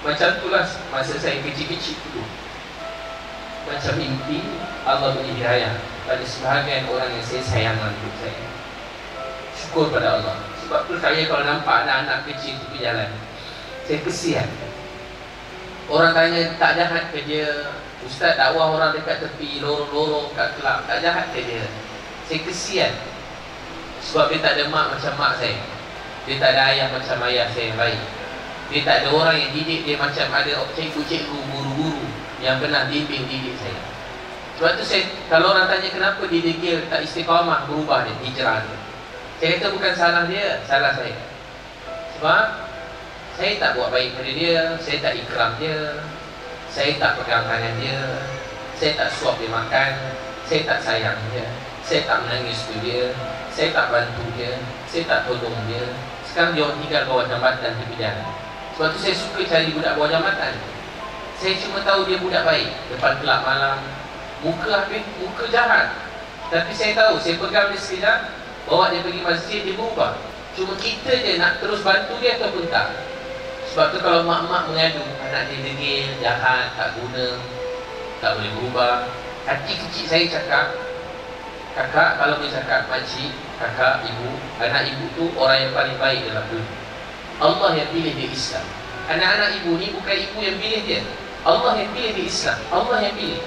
Macam itulah masa saya kecil-kecil dulu. Macam mimpi Allah beri hidayah pada sebahagian orang yang saya sayang dalam hidup saya. Syukur pada Allah. Sebab tu saya kalau nampak anak-anak kecil tu berjalan, saya kesian. Orang tanya tak jahat ke dia, ustaz dakwah orang dekat tepi lorong-lorong kat kelab, tak jahat ke dia? Saya kesian. Sebab dia tak ada mak macam mak saya. Dia tak ada ayah macam ayah saya yang baik. Dia tak ada orang yang didik dia macam ada cikgu-cikgu, guru-guru yang pernah bimbing didik saya. Sebab tu saya, kalau orang tanya kenapa didik dia tak istiqamah, berubah dia, hijrah dia, saya kata bukan salah dia, salah saya. Sebab saya tak buat baik pada dia, saya tak ikram dia, saya tak pegang tangan dia, saya tak suap dia makan, saya tak sayang dia, saya tak menangis tu dia, saya tak bantu dia, saya tak tolong dia. Sekarang dia orang tinggal bawah jambatan di jalan. Sebab tu saya suka cari budak bawah jambatan. Saya cuma tahu dia budak baik. Depan kelab malam, muka jahat, tapi saya tahu, saya pegang dia sekejap, bawa dia pergi masjid, dia berubah. Cuma kita je nak terus bantu dia ataupun tak. Sebab tu kalau mak-mak mengadu anak dia degil, jahat, tak guna, tak boleh berubah, hati kecil saya cakap, kakak kalau boleh cakap makcik, kakak, ibu, anak ibu tu orang yang paling baik dalam dunia. Allah yang pilih dia Islam. Anak-anak ibu ni bukan ibu yang pilih dia, Allah yang pilih dia Islam. Allah yang pilih.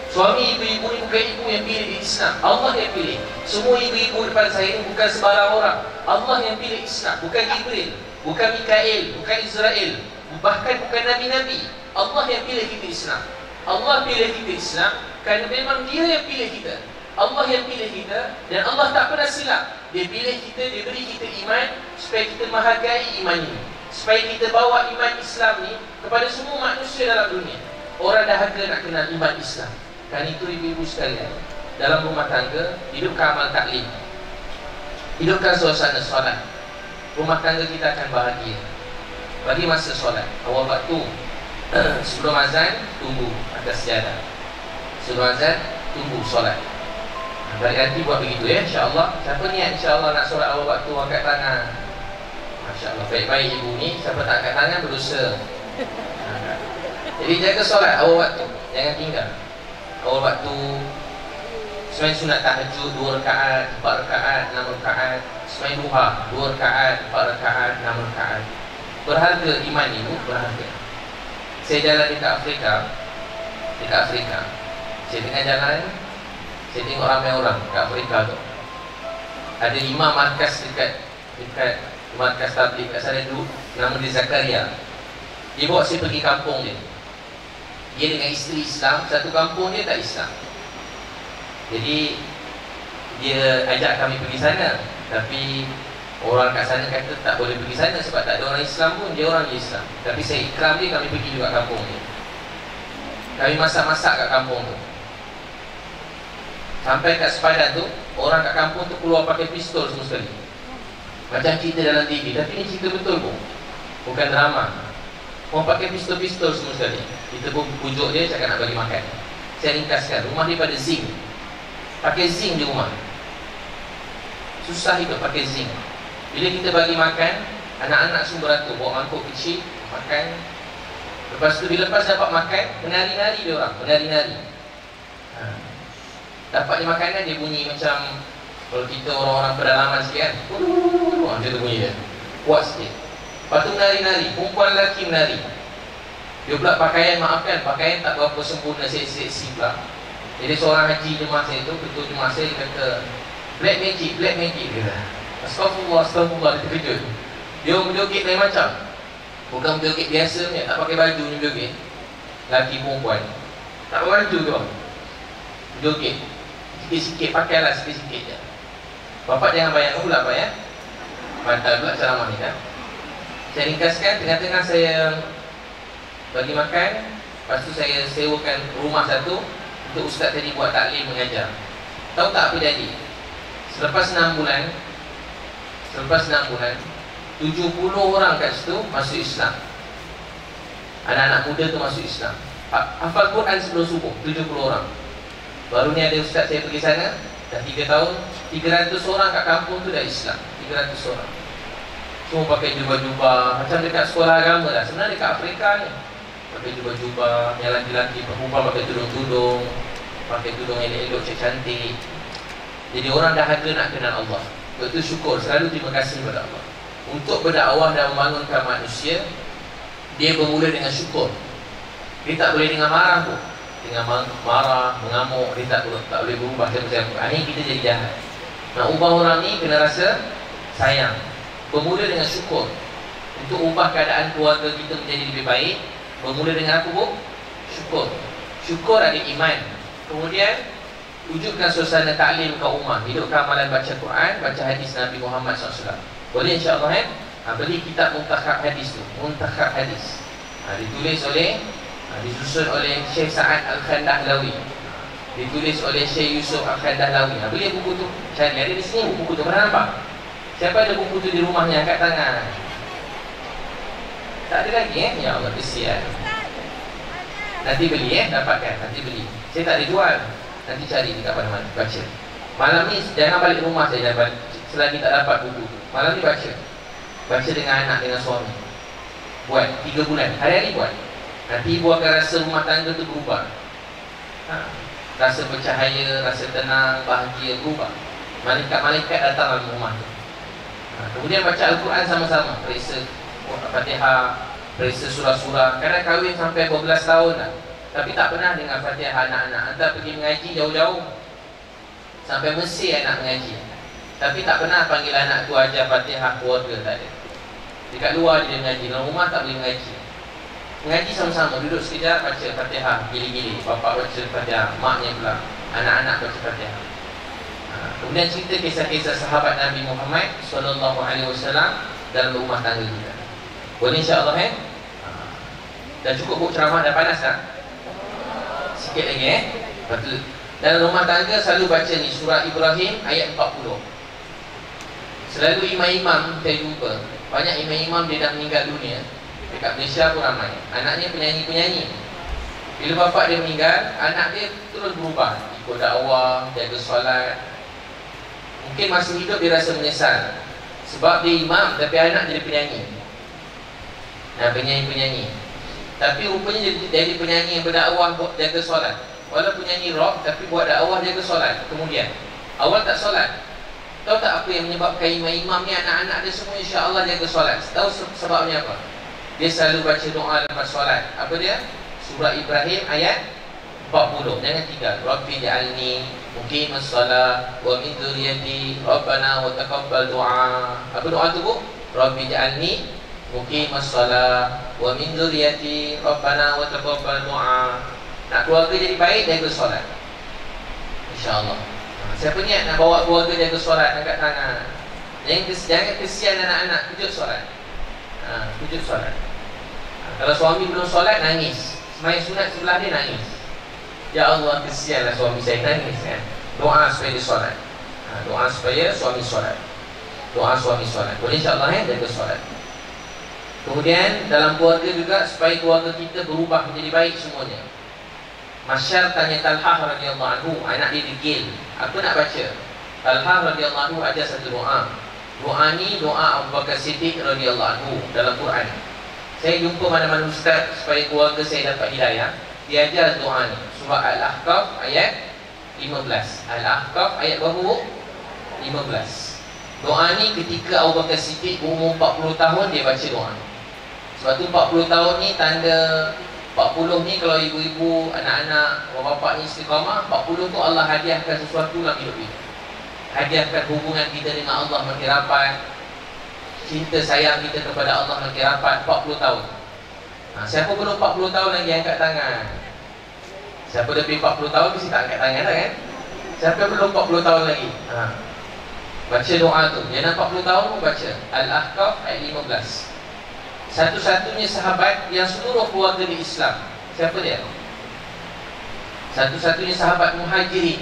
Suami ibu-ibu ni bukan ibu yang pilih dia Islam, Allah yang pilih. Semua ibu-ibu depan saya ni bukan sebarang orang, Allah yang pilih Islam. Bukan Jibril, bukan Mikail, bukan Israel, bahkan bukan Nabi-Nabi. Allah yang pilih kita Islam. Allah pilih kita Islam kerana memang Dia yang pilih kita. Allah yang pilih kita, dan Allah tak pernah silap. Dia pilih kita, Dia beri kita iman supaya kita menghargai iman ini, supaya kita bawa iman Islam ni kepada semua manusia dalam dunia. Orang dahaga nak kenal iman Islam. Kan itu ibu-ibu sekalian, dalam rumah tangga, hidupkan amal taklim, hidupkan suasana solat, rumah tangga kita akan bahagia. Bagi masa solat, awal waktu sebelum azan, tunggu atas sejadah. Sebelum azan, tunggu solat. Balik nanti buat begitu ya, insyaAllah. Siapa niat insyaAllah nak solat awal waktu, angkat tangan. Masya Allah, baik-baik ibu ni. Siapa tak angkat tangan, berdosa. Jadi jaga solat awal waktu, jangan tinggal. Awal waktu semain sunat tahajud 2 rakaat, 4 rakaat, 6 rakaat. Semain duha 2 rakaat, 4 rakaat, 6 rakaat. Berharga iman itu, berharga. Saya jalan dekat Afrika, saya tengah jalan, saya tengok ramai orang dekat Afrika tu. Ada imam markas dekat markas tabligh kat sana dulu, nama dia Zakaria. Dia bawa saya pergi kampung dia. Dia dengan isteri Islam, satu kampung dia tak Islam. Jadi dia ajak kami pergi sana, tapi orang kat sana kata tak boleh pergi sana sebab tak ada orang Islam pun. Dia orang Islam. Tapi saya ikram dia, kami pergi juga kampung dia. Kami masak-masak kat kampung tu. Sampai kat sepadan tu, orang kat kampung tu keluar pakai pistol semua sekali. Macam cerita dalam TV, tapi ni cerita betul pun, bukan drama. Orang pakai pistol-pistol semua sekali. Kita pun pujuk dia, cakap nak bagi makan. Saya ringkaskan, rumah dia pada zinc. Pakai zinc je rumah. Susah hidup pakai zinc. Bila kita bagi makan, anak-anak semua beratur, bawa mangkuk kecil, makan. Lepas tu bila lepas dapat makan, menari-nari dia orang, menari-nari. Dapat dia makanan, dia bunyi macam kalau kita orang-orang pedalaman sikit kan, macam tu bunyi dia, kuat sikit. Lepas tu menari-nari, perempuan lelaki menari. Dia pula pakaian, maafkan, pakaian tak berapa sempurna, seksi pula. Jadi seorang haji jemaah saya tu, ketua jemaah saya, dia kata black magic, dia kata. Astagfirullah, dia terkejut. Dia berjoget lain macam, bukan berjoget biasa ni, tak pakai baju ni berjoget. Lelaki perempuan tak pakai baju tu, berjoget sikit-sikit, pakailah sikit-sikit je. Bapak jangan bayang pula apa ya, bantal pula ceramah ni kan. Saya ringkaskan, tengah-tengah saya bagi makan. Lepas tu saya sewakan rumah satu untuk ustaz tadi buat taklim mengajar. Tahu tak apa jadi? Selepas 6 bulan 70 orang kat situ masuk Islam. Anak-anak muda tu masuk Islam. Hafal Quran sebelum subuh 70 orang. Baru ni ada ustaz saya pergi sana, dah 3 tahun 300 orang kat kampung tu dah Islam. 300 orang. Semua pakai jubah-jubah, macam dekat sekolah agama lah. Sebenarnya dekat Afrika ni pakai jubah-jubah, yang lelaki-lelaki perempuan pakai tudung-tudung, pakai tudung elok-elok, cantik. Jadi orang dahaga nak kenal Allah. Betul syukur, selalu terima kasih kepada Allah. Untuk berdakwah dan membangunkan manusia, dia bermula dengan syukur. Dia tak boleh dengan marah pun. Dengan marah, mengamuk, dia tak boleh berubah siapa-siapa. Ini kita jadi jahat. Nak ubah orang ni kena rasa sayang. Bermula dengan syukur. Untuk ubah keadaan keluarga kita menjadi lebih baik, bermula dengan apa bu? Syukur. syukur ada iman. Kemudian wujudkan suasana taklim kat rumah, hidupkan amalan baca Quran, baca hadis Nabi Muhammad SAW. Boleh insya-Allah beli kitab Muntakhab Hadis tu, Muntakhab Hadis. Ditulis oleh disusun oleh Syekh Sa'ad Al-Khandahlawi. Ditulis oleh Syekh Yusuf Al-Khandahlawi. Beli buku tu, cari ada di sini buku tu. Pernah nampak? Siapa ada buku tu di rumahnya, angkat tangan. Tak ada lagi ya Allah, kesian. Nanti beli dapatkan, nanti beli. Saya tak ada jual. Nanti cari dekat mana-mana, baca. Malam ni jangan balik rumah saya dapat, selagi tak dapat buku tu. Malam ni baca. Baca dengan anak, dengan suami. Buat 3 bulan, hari-hari buat. Nanti ibu akan rasa rumah tangga tu berubah. Rasa bercahaya, rasa tenang, bahagia, berubah. Malaikat-malaikat datang dalam rumah tu. Kemudian baca Al-Quran sama-sama. Periksa Fatihah, periksa surah-surah. Kadang kahwin sampai 12 tahun dah, tapi tak pernah dengar Fatihah anak-anak. Hantar pergi mengaji jauh-jauh, sampai Mesir anak mengaji, tapi tak pernah panggil anak tu ajar Fatihah keluarga, tak ada. Dekat luar dia mengaji, dalam rumah tak boleh mengaji. Mengaji sama-sama, duduk sekejap baca Fatihah, gili-gili. Bapak baca Fatihah, maknya pula anak-anak baca Fatihah. Kemudian cerita kisah-kisah sahabat Nabi Muhammad SAW dalam rumah tangga kita. Boleh insya-Allah Dah cukup buat ceramah, dah panas tak? Sikit lagi Betul. Dalam rumah tangga selalu baca ni surah Ibrahim ayat 40. Selalu imam-imam saya jumpa, banyak imam-imam dia dah meninggal dunia. Dekat Malaysia pun ramai. Anaknya penyanyi-penyanyi. Bila bapak dia meninggal, anak dia terus berubah, ikut dakwah, jaga solat. Mungkin masih hidup dia rasa menyesal sebab dia imam tapi anak jadi penyanyi. Penyanyi-penyanyi. Tapi rupanya jadi penyanyi yang berdakwah, jaga solat. Walaupun nyanyi rock tapi buat dakwah, jaga solat. Kemudian awal tak solat. Tahu tak apa yang menyebabkan imam-imam ni anak-anak dia semua insya-Allah jaga solat? Tahu sebabnya apa? Dia selalu baca doa lepas solat. Apa dia? Surah Ibrahim ayat 40. Jangan tinggal. Rabbi ja'alni muqimas shalah wa min dzurriyyati rabbana wa taqabbal du'a. Apa doa tu, Bu? Rabbi ja'alni muqimas shalah wa min dzurriyyati rabbana wa taqabbal du'a. Nak keluarga jadi baik, jaga solat, insya-Allah. Siapa niat nak bawa keluarga jaga solat, angkat tangan. Jangan kesian anak-anak, kejut solat. Kejut solat. Kalau suami belum solat, nangis. Semain sunat sebelah dia, nangis. Ya Allah, kesianlah suami saya, nangis kan. Doa supaya dia solat. Doa supaya suami solat. Doa suami solat. Boleh insya-Allah jaga solat. Kemudian dalam keluarga juga, supaya keluarga kita berubah menjadi baik semuanya. Masyar tanya Talhah radhiyallahu anhu, anak dia degil, aku nak baca. Talhah radhiyallahu anhu ajar satu doa. Doa ni doa Abu Bakar Siddiq radhiyallahu anhu dalam Quran. Saya jumpa mana-mana ustaz supaya keluarga saya dapat hidayah, dia ajar doa ni. Surah Al-Ahqaf ayat 15. Al-Ahqaf ayat berapa? 15. Doa ni ketika Abu Bakar Siddiq umur 40 tahun dia baca doa ni. Sebab tu 40 tahun ni tanda 40 ni kalau ibu-ibu, anak-anak, bapak ni istiqamah, 40 tu Allah hadiahkan sesuatu dalam hidup kita. Hadiahkan hubungan kita dengan Allah makin rapat, cinta sayang kita kepada Allah makin rapat. 40 tahun. Siapa belum 40 tahun lagi angkat tangan? Siapa lebih 40 tahun mesti tak angkat tangan dah kan? Siapa belum 40 tahun lagi? Baca doa tu. Jangan 40 tahun pun baca Al-Ahqaf ayat 15. Satu-satunya sahabat yang seluruh keluarga di Islam. Siapa dia? Satu-satunya sahabat Muhajirin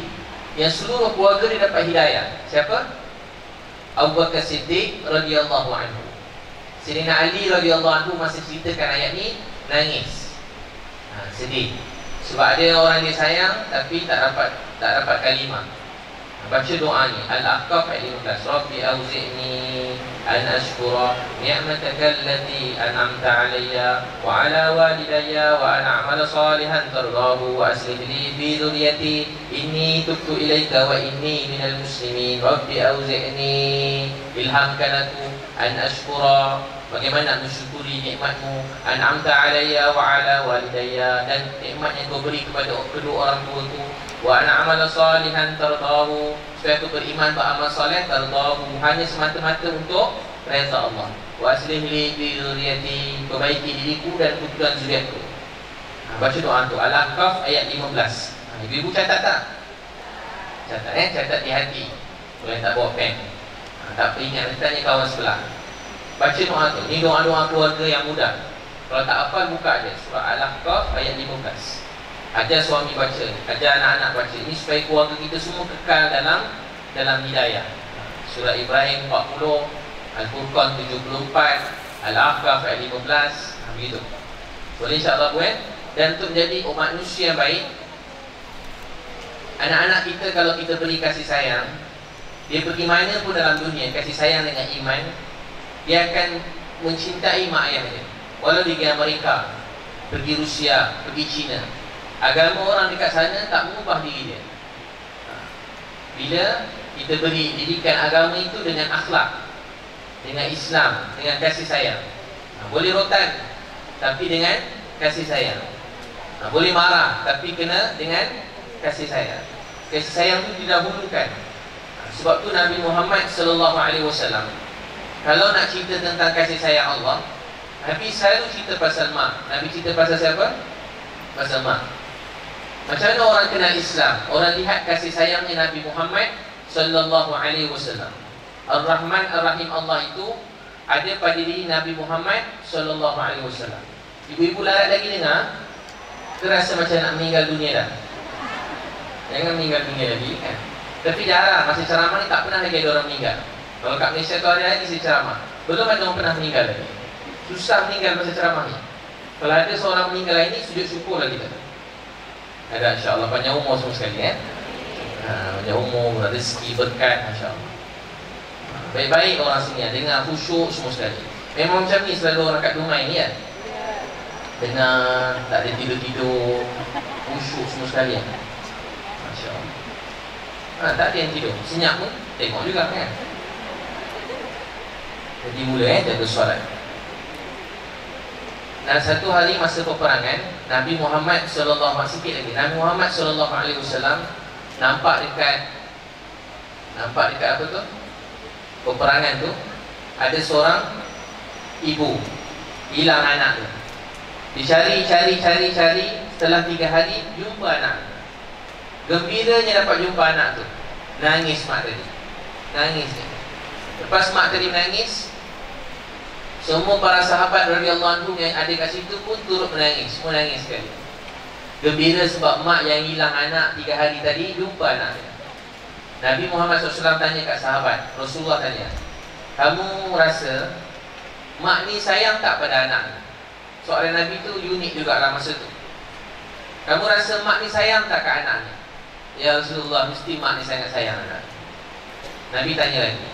yang seluruh keluarga dia dapat hidayah. Siapa? Abu Bakar Siddiq radhiyallahu anhu. Sayyidina Ali radhiyallahu anhu masih ceritakan ayat ni, nangis. Sedih. Sebab ada orang dia sayang tapi tak dapat kalimah. Baca doa ni Al-Ahqaf ayat 15. Rabbi auzi'ni an ashkura ni'mataka allati an'amta 'alayya wa 'ala walidayya wa an a'mala salihan tardahu wa aslih li fi dhurriyyati inni tubtu ilaika wa inni minal muslimin. Rabbi auzi'ni, ilhamkan aku an ashkura, bagaimana mensyukuri nikmatmu, an'amta 'alayya wa 'ala walidayya, dan nikmat yang kau beri kepada kedua orang tuaku, wa ana amala salihan tardahu, supaya aku beriman beramal soleh, tardahu, hanya semata-mata untuk redha Allah, wa aslih li bi dzurriyyati, perbaiki diriku dan keturunan zuriatku. Baca doa tu Al-Ahqaf ayat 15. Ibu-ibu catat tak? Catat catat di hati. Boleh tak bawa pen? Tak peringat, nanti tanya kawan sebelah. Baca doa tu. Ni doa-doa keluarga yang mudah. Kalau tak hafal, buka je surah Al-Ahqaf ayat 15. Ajar suami baca, ajar anak-anak baca. Ini supaya keluarga kita semua kekal dalam hidayah. Surah Ibrahim 40, Al-Furqan 74, Al-Ahqaf ayat 15. Begitu. Boleh insya-Allah buat. Dan untuk menjadi umat manusia yang baik, anak-anak kita kalau kita beri kasih sayang, dia pergi mana pun dalam dunia, kasih sayang dengan iman, dia akan mencintai mak ayah dia. Walau di Amerika, pergi Rusia, pergi China, agama orang dekat sana tak mengubah diri dia. Bila kita beri didikan agama itu dengan akhlak, dengan Islam, dengan kasih sayang. Boleh rotan, tapi dengan kasih sayang. Boleh marah, tapi kena dengan kasih sayang. Kasih sayang itu didahulukan. Sebab tu Nabi Muhammad SAW, kalau nak cerita tentang kasih sayang Allah, Nabi selalu cerita pasal mak. Nabi cerita pasal siapa? Pasal mak. Macam mana orang kenal Islam? Orang lihat kasih sayangnya Nabi Muhammad SAW. Ar-Rahman Ar-Rahim Allah itu ada pada diri Nabi Muhammad SAW. Ibu-ibu larat lagi dengar, terasa macam nak meninggal dunia dah. Jangan meninggal dunia lagi kan. Tapi jarang, masa ceramah ni tak pernah lagi ada orang meninggal. Kalau kat Malaysia tu ada lagi saya ceramah, belum ada orang pernah meninggal lagi. Susah meninggal masa ceramah ni. Kalau ada seorang meninggal ini, sujud syukur lah kita. Ada insya-Allah panjang umur semua sekali panjang umur, rezeki, berkat insya-Allah. Baik-baik orang sini dengar khusyuk semua sekali. Memang macam ni selalu orang kat rumah ni kan. Dengar, tak ada tidur-tidur, khusyuk semua sekali masya-Allah. Tak ada yang tidur, senyap pun tengok juga kan. Jadi mula jaga solat. Dan satu hari masa peperangan, Nabi Muhammad SAW, sikit lagi, Nabi Muhammad SAW nampak dekat apa tu? Peperangan tu ada seorang ibu hilang anak tu. Dicari, setelah 3 hari jumpa anak. Gembiranya dapat jumpa anak tu. Nangis mak tadi. Nangis dia. Lepas mak tadi menangis, semua para sahabat radhiyallahu anhum yang ada kat situ pun turut menangis. Semua nangis sekali. Gembira sebab mak yang hilang anak 3 hari tadi jumpa anaknya. Nabi Muhammad SAW tanya kat sahabat, Rasulullah tanya, kamu rasa mak ni sayang tak pada anak? Soalan Nabi tu unik juga lah masa tu. Kamu rasa mak ni sayang tak kat anak ni? Ya Rasulullah, mesti mak ni sangat sayang anak. Nabi tanya lagi,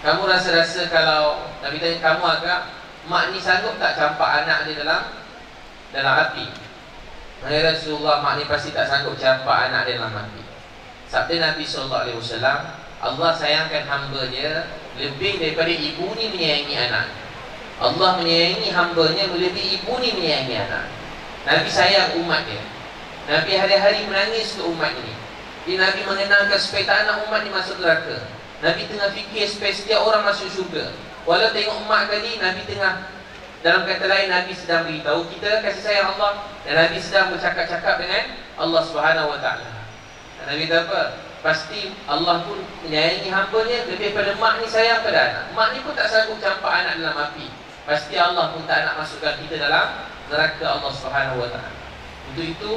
kamu rasa kalau Nabi tanya, kamu agak mak ni sanggup tak campak anak dia dalam api? Ya Rasulullah, mak ni pasti tak sanggup campak anak dia dalam api. Sabda Nabi SAW, Allah sayangkan hamba dia lebih daripada ibu ni menyayangi anak. Allah menyayangi hambanya melebihi ibu ni menyayangi anak. Nabi sayang umat dia. Nabi hari-hari menangis untuk umat ini. Nabi mengenalkan supaya tak nak umat ni masuk neraka. Nabi tengah fikir supaya setiap orang masuk syurga. Walau tengok umat tadi, Nabi tengah, dalam kata lain, Nabi sedang beritahu kita kasih sayang Allah. Dan Nabi sedang bercakap-cakap dengan Allah Subhanahu Wa Taala. Nabi kata apa? Pasti Allah pun menyayangi hambanya lebih pada mak ni sayang pada anak. Mak ni pun tak sanggup campak anak dalam api. Pasti Allah pun tak nak masukkan kita dalam neraka Allah Subhanahu Wa Taala. Untuk itu,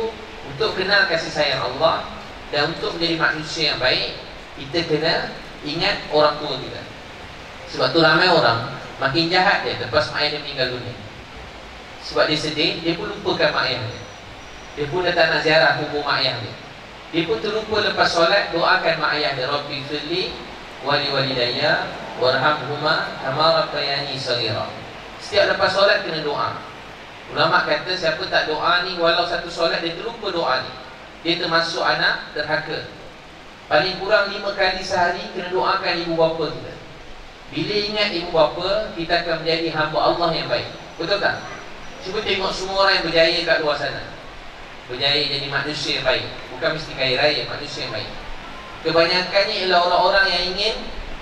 untuk kenal kasih sayang Allah dan untuk menjadi manusia yang baik, kita kena ingat orang tua kita. Sebab tu ramai orang makin jahat dia lepas mak ayah dia meninggal dunia. Sebab dia sedih, dia pun lupakan mak ayah dia. Dia pun dah tak nak ziarah kubur mak ayah dia. Dia pun terlupa lepas solat doakan mak ayah dia, Rabbi firli wali walidayya warhamhuma kama rabbayani shaghira. Setiap lepas solat kena doa. Ulama kata siapa tak doa ni, walau satu solat dia terlupa doa ni, dia termasuk anak derhaka. Paling kurang 5 kali sehari kena doakan ibu bapa kita. Bila ingat ibu bapa, kita akan menjadi hamba Allah yang baik. Betul tak? Cuba tengok semua orang yang berjaya kat luar sana, berjaya jadi manusia yang baik. Bukan mesti kaya raya, manusia yang baik. Kebanyakannya ialah orang-orang yang ingin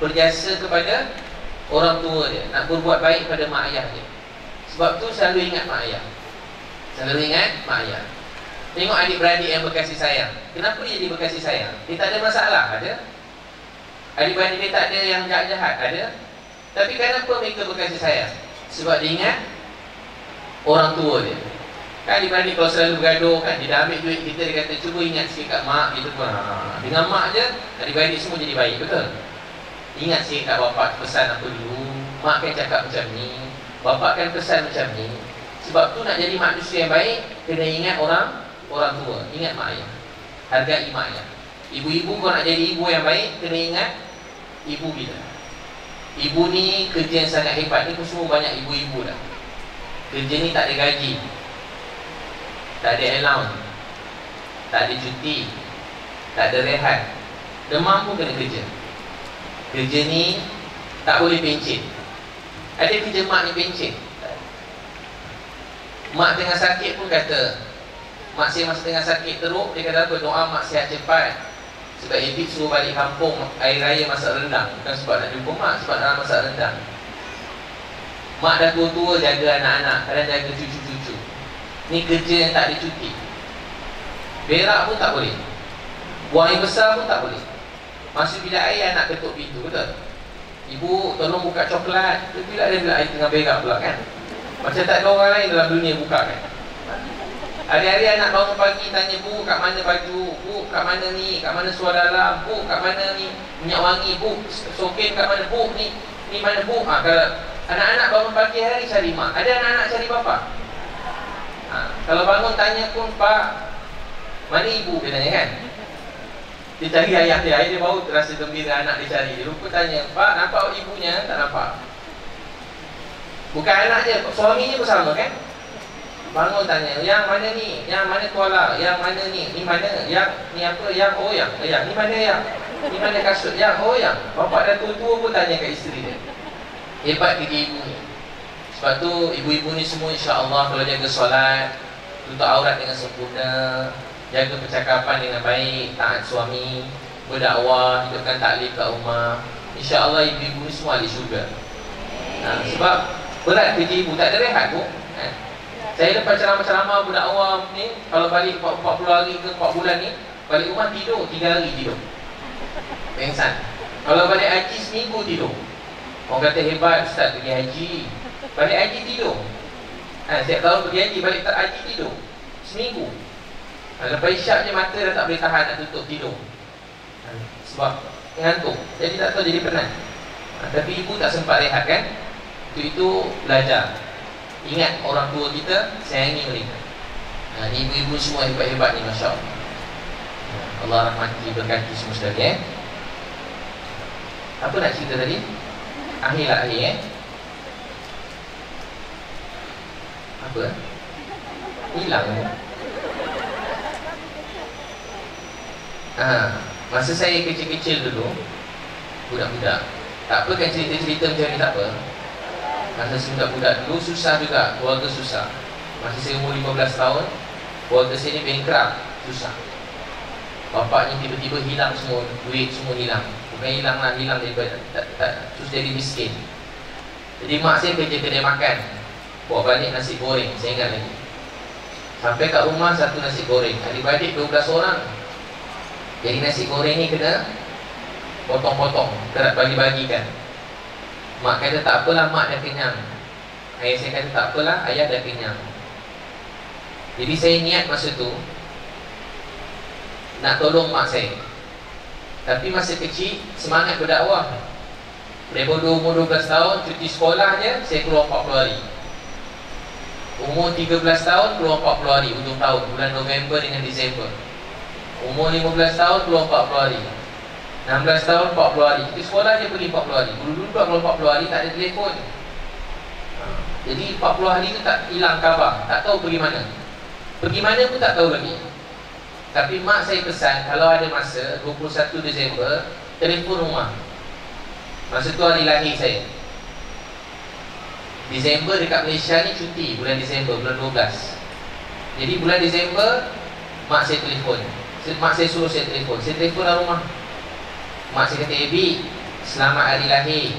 berjasa kepada orang tua dia, nak berbuat baik pada mak ayah dia. Sebab tu selalu ingat mak ayah. Selalu ingat mak ayah. Tengok adik-beradik yang berkasih sayang. Kenapa dia jadi berkasih sayang? Dia tak ada masalah, ada. Adik-beradik dia tak ada yang jahat-jahat, ada. Tapi kenapa mereka berkasih sayang? Sebab dia ingat orang tua dia. Kan adik-beradik kalau selalu bergaduh kan, dia dah ambil duit kita, dia kata cuba ingat sikit kat mak gitu pun. Dengan mak je, adik-beradik semua jadi baik, betul? Ingat sikit kat bapak pesan apa dulu. Mak kan cakap macam ni, bapak kan pesan macam ni. Sebab tu nak jadi manusia yang baik, kena ingat orang tua. Ingat mak ayah, hargai mak ayah. Ibu-ibu kalau nak jadi ibu yang baik, kena ingat ibu kita. Ibu ni kerja yang sangat hebat. Ni pun semua banyak ibu-ibu dah. Kerja ni tak ada gaji, tak ada allowance, tak ada cuti, tak ada rehat. Demam pun kena kerja. Kerja ni tak boleh pencet. Ada kerja mak ni pencet. Mak tengah sakit pun kata, mak saya masa tengah sakit teruk, dia kata apa? Doa mak sihat cepat. Sebab Habib suruh balik kampung air raya masak rendang. Bukan sebab nak jumpa mak, sebab nak masak rendang. Mak dah tua-tua jaga anak-anak, kadang jaga cucu-cucu. Ni kerja yang tak ada cuti. Berak pun tak boleh, buang air besar pun tak boleh. Masuk bilik air, anak ketuk pintu, betul? Ibu tolong buka coklat. Bila dia bilik air tengah berak pula kan. Macam tak ada orang lain dalam dunia buka kan. Hari-hari anak bangun pagi tanya, bu kat mana baju, bu kat mana ni, kat mana suar dalam, bu kat mana ni minyak wangi, bu sokin kat mana, bu ni mana bu. Kalau anak-anak bangun pagi hari cari mak, ada anak-anak cari bapa. Kalau bangun tanya pun, pak mana ibu, dia tanya kan. Dia cari ayah dia baru terasa gembira anak dia cari. Dia lupa tanya, pak nampak ibunya? Tak nampak. Bukan anak je, suaminya pun sama kan. Bangun tanya, yang mana ni, yang mana tuala, yang mana ni mana, yang ni apa, yang oh yang ni mana, yang ni mana kasut, yang oh yang. Bapak dah tua-tua pun tanya kat isteri dia. Hebat kerja ibu ni. Sebab tu ibu-ibu ni semua insya-Allah kalau jaga solat, tutup aurat dengan sempurna, jaga percakapan dengan baik, taat suami, berdakwah, hidupkan taklim kat rumah, insya-Allah ibu-ibu ni semua ahli syurga. Sebab berat kerja ibu, tak ada rehat pun. Saya lepas ceramah-ceramah berdakwah ni, kalau balik 40 hari ke 4 bulan ni, balik rumah tidur 3 hari tidur. Pengsan. Kalau balik haji seminggu tidur. Orang kata hebat ustaz pergi haji. Balik haji tidur. Setiap tahun pergi haji, balik tak haji tidur seminggu. Lepas isyak je mata dah tak boleh tahan, nak tutup tidur. Sebab ngantuk, jadi tak tahu, jadi penat. Tapi ibu tak sempat rehat kan. Itu belajar. Ingat orang tua kita, sayangi mereka. Ni ibu-ibu semua hebat-hebat ni, Masya Allah. Allah rahmati, berkati semua sekali. Apa nak cerita tadi? Akhir lah akhir Apa? Hilang. Masa saya kecil-kecil dulu, budak-budak, tak apa kan cerita-cerita macam ni, tak apa. Masa saya budak-budak dulu susah juga, keluarga susah. Masa saya umur 15 tahun, keluarga saya ni bankrupt, susah. Bapaknya tiba-tiba hilang semua, duit semua hilang. Bukan hilang lah, hilang daripada terus jadi miskin. Jadi mak saya kerja kedai makan, bawa balik nasi goreng, saya ingat lagi. Sampai kat rumah satu nasi goreng, adik-adik 12 orang. Jadi nasi goreng ni kena potong-potong, kena bagi-bagikan. Mak kata tak apalah, mak dah kenyang. Ayah saya kata tak apalah, ayah dah kenyang. Jadi saya niat masa tu nak tolong mak saya. Tapi masa kecil semangat berdakwah. Daripada umur 12 tahun cuti sekolah je, saya keluar 40 hari. Umur 13 tahun keluar 40 hari, ujung tahun, bulan November dengan Disember. Umur 15 tahun keluar 40 hari. 16 tahun 40 hari. Cuti sekolah je pergi 40 hari. Dulu-dulu kalau 40 hari tak ada telefon. Jadi 40 hari tu tak hilang khabar, tak tahu pergi mana. Pergi mana pun tak tahu lagi. Tapi mak saya pesan, kalau ada masa 21 Disember, telefon rumah. Masa tu hari lahir saya. Disember dekat Malaysia ni cuti, bulan Disember, bulan 12. Jadi bulan Disember, mak saya telefon. Mak saya suruh saya telefon. Saya telefon dalam rumah. Mak saya kata, Ebi, selamat hari lahir.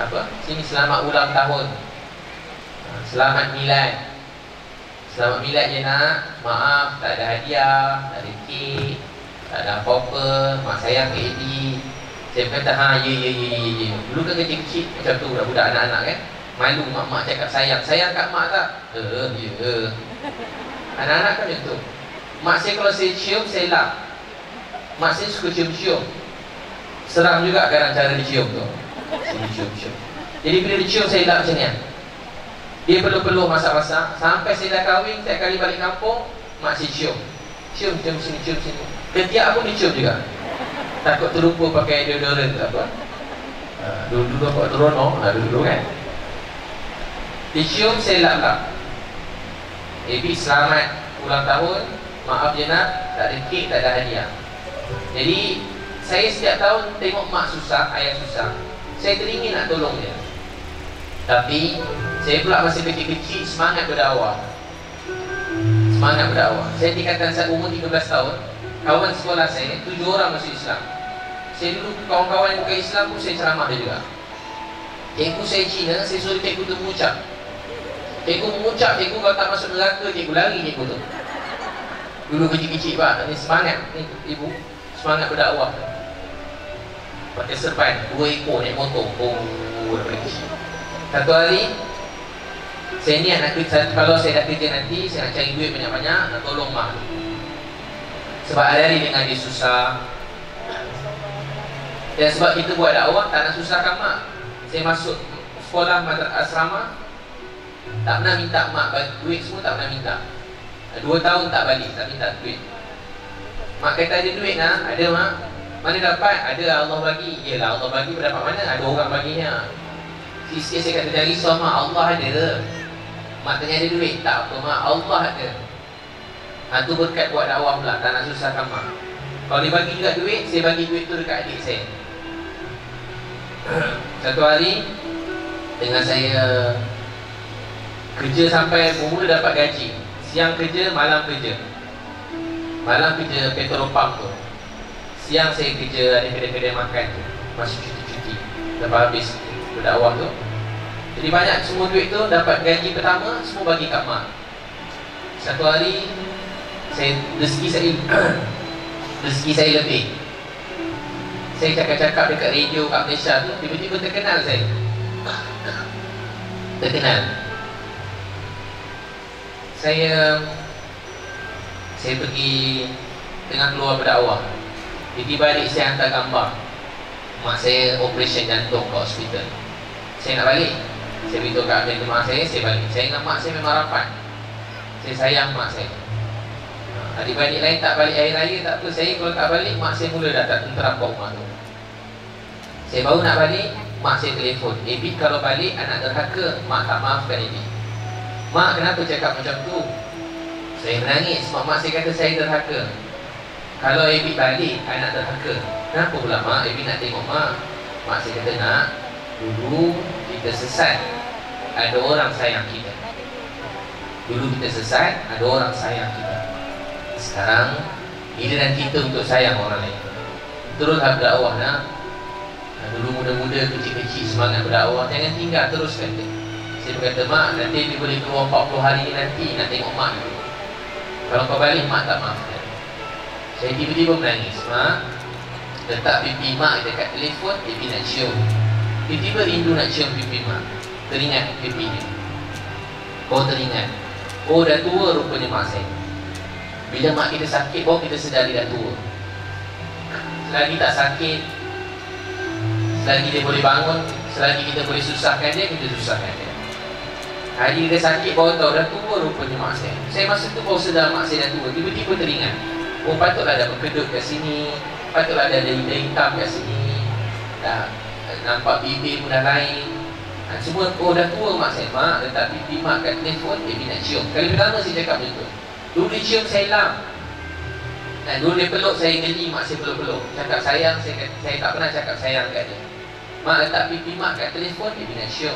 Apa? Sini selamat ulang tahun. Selamat milad. Selamat milad je nak. Maaf tak ada hadiah, tak ada kek, tak ada apa-apa. Mak sayang ke Eddie. Saya kata ya. Dulu kan kecil-kecil macam tu budak-budak anak-anak kan. Malu mak-mak cakap sayang. Sayang kat mak tak? Ya. Anak-anak kan macam tu. Mak saya kalau saya cium, saya lap. Mak saya suka cium-cium. Seram juga kadang cara dicium tu. Saya cium-cium. Jadi bila dicium, saya lap macam ni. Dia peluh-peluh masak-masak. Sampai saya dah kahwin, setiap kali balik kampung, mak saya cium. Cium sini, cium sini. Ketiak pun dicium juga. Takut terlupa pakai deodorant apa. Dulu-dulu apa terono, dulu kan. Dicium, saya lap-lap. Ebi selamat ulang tahun. Maaf je nak, tak ada kek, tak ada hadiah. Jadi saya setiap tahun tengok mak susah, ayah susah, saya teringin nak tolong dia. Tapi saya pula masih kecil-kecil, semangat berdakwah. Saya tingkatan saat umur 13 tahun. Kawan sekolah saya 7 orang masuk Islam. Saya dulu kawan-kawan yang bukan Islam pun saya ceramah dia juga. Cikgu saya Cina, saya suruh cikgu tu mengucap. Cikgu mengucap, cikgu kalau tak masuk neraka, cikgu lari cikgu tu. Dulu kecil-kecil pak, ni semangat ni ibu, semangat berdakwah. Pakai serban, 2 ekor naik motor, daripada kecil. Satu hari saya niat nak kerja, kalau saya dah kerja nanti, saya nak cari duit banyak-banyak, nak tolong mak. Sebab hari-hari dengan dia susah. Dan sebab kita buat dakwah, tak nak susahkan mak. Saya masuk sekolah asrama, tak pernah minta mak bagi duit, semua tak pernah minta. 2 tahun tak balik, tak minta duit. Mak kata ada duit nak, ada mak. Mana dapat? Ada, Allah bagi. Yelah, Allah bagi dapat mana? Ada orang baginya. Sikit saya kata dari mak, Allah ada. Mak tanya ada duit, tak apa mak, Allah ada. Itu berkat buat dakwah pula, tak nak susahkan mak. Kalau dia bagi juga duit, saya bagi duit tu dekat adik saya. Satu hari dengan saya kerja sampai mula dapat gaji. Siang kerja, malam kerja. Malam kerja petrolpump tu. Siang saya kerja ada kedai-kedai makan tu. Masih cuti-cuti. Lepas habis berdakwah tu. Jadi banyak semua duit tu, dapat gaji pertama, semua bagi kat mak. Satu hari rezeki saya lebih. Saya cakap-cakap dekat radio kat Malaysia tu, tiba-tiba terkenal saya. Saya pergi tengah keluar berdakwah. Jadi balik saya hantar gambar mak saya operation jantung ke hospital. Saya nak balik, saya beritahu kat abang mak saya balik. Saya dengan mak saya memang rapat. Saya sayang mak saya. Adik-adik lain tak balik hari raya, tak apa. Saya kalau tak balik, mak saya mula dah tak terampau mak tu. Saya baru nak balik, mak saya telefon, Ebi kalau balik anak derhaka, mak tak maafkan Ebi. Mak kenapa cakap macam tu? Saya menangis sebab mak saya kata saya derhaka. Kalau Ebi balik, anak derhaka. Kenapa pula mak? Ebi nak tengok mak. Mak saya kata nak, dulu kita sesat, ada orang sayang kita. Dulu kita sesat, ada orang sayang kita. Sekarang giliran kita untuk sayang orang lain. Teruslah berdakwah nak. Dulu muda-muda, kecil-kecil semangat berdakwah, jangan tinggal, teruskan dia. Saya berkata mak, nanti dia boleh keluar 40 hari ni nanti nak tengok mak dulu. Kalau kau balik, mak tak maafkan. Saya tiba-tiba menangis. Mak letak pipi mak dekat telefon, pipi nak cium. Tiba-tiba rindu nak cium pipi mak. Teringat pipi dia. Teringat. Dah tua rupanya mak saya. Bila mak kita sakit, baru kita sedar dia dah tua. Selagi tak sakit, selagi dia boleh bangun, selagi kita boleh susahkan dia, kita susahkan dia. Hari dia sakit, baru tahu dah tua rupanya mak saya. Saya masa tu baru sedar mak saya dah tua. Tiba-tiba teringat, patutlah ada berkedut kat sini, patutlah ada hitam kat sini, dah nampak bibir pun dah lain. Semua, dah tua mak saya. Mak letak pipi mak kat telefon, dia nak cium. Kali pertama saya cakap macam tu. Dulu dia cium, saya lam. Dan dulu dia peluk, saya geli mak saya peluk-peluk. Cakap sayang, saya tak pernah cakap sayang kat dia. Mak letak pipi mak kat telefon, dia nak cium.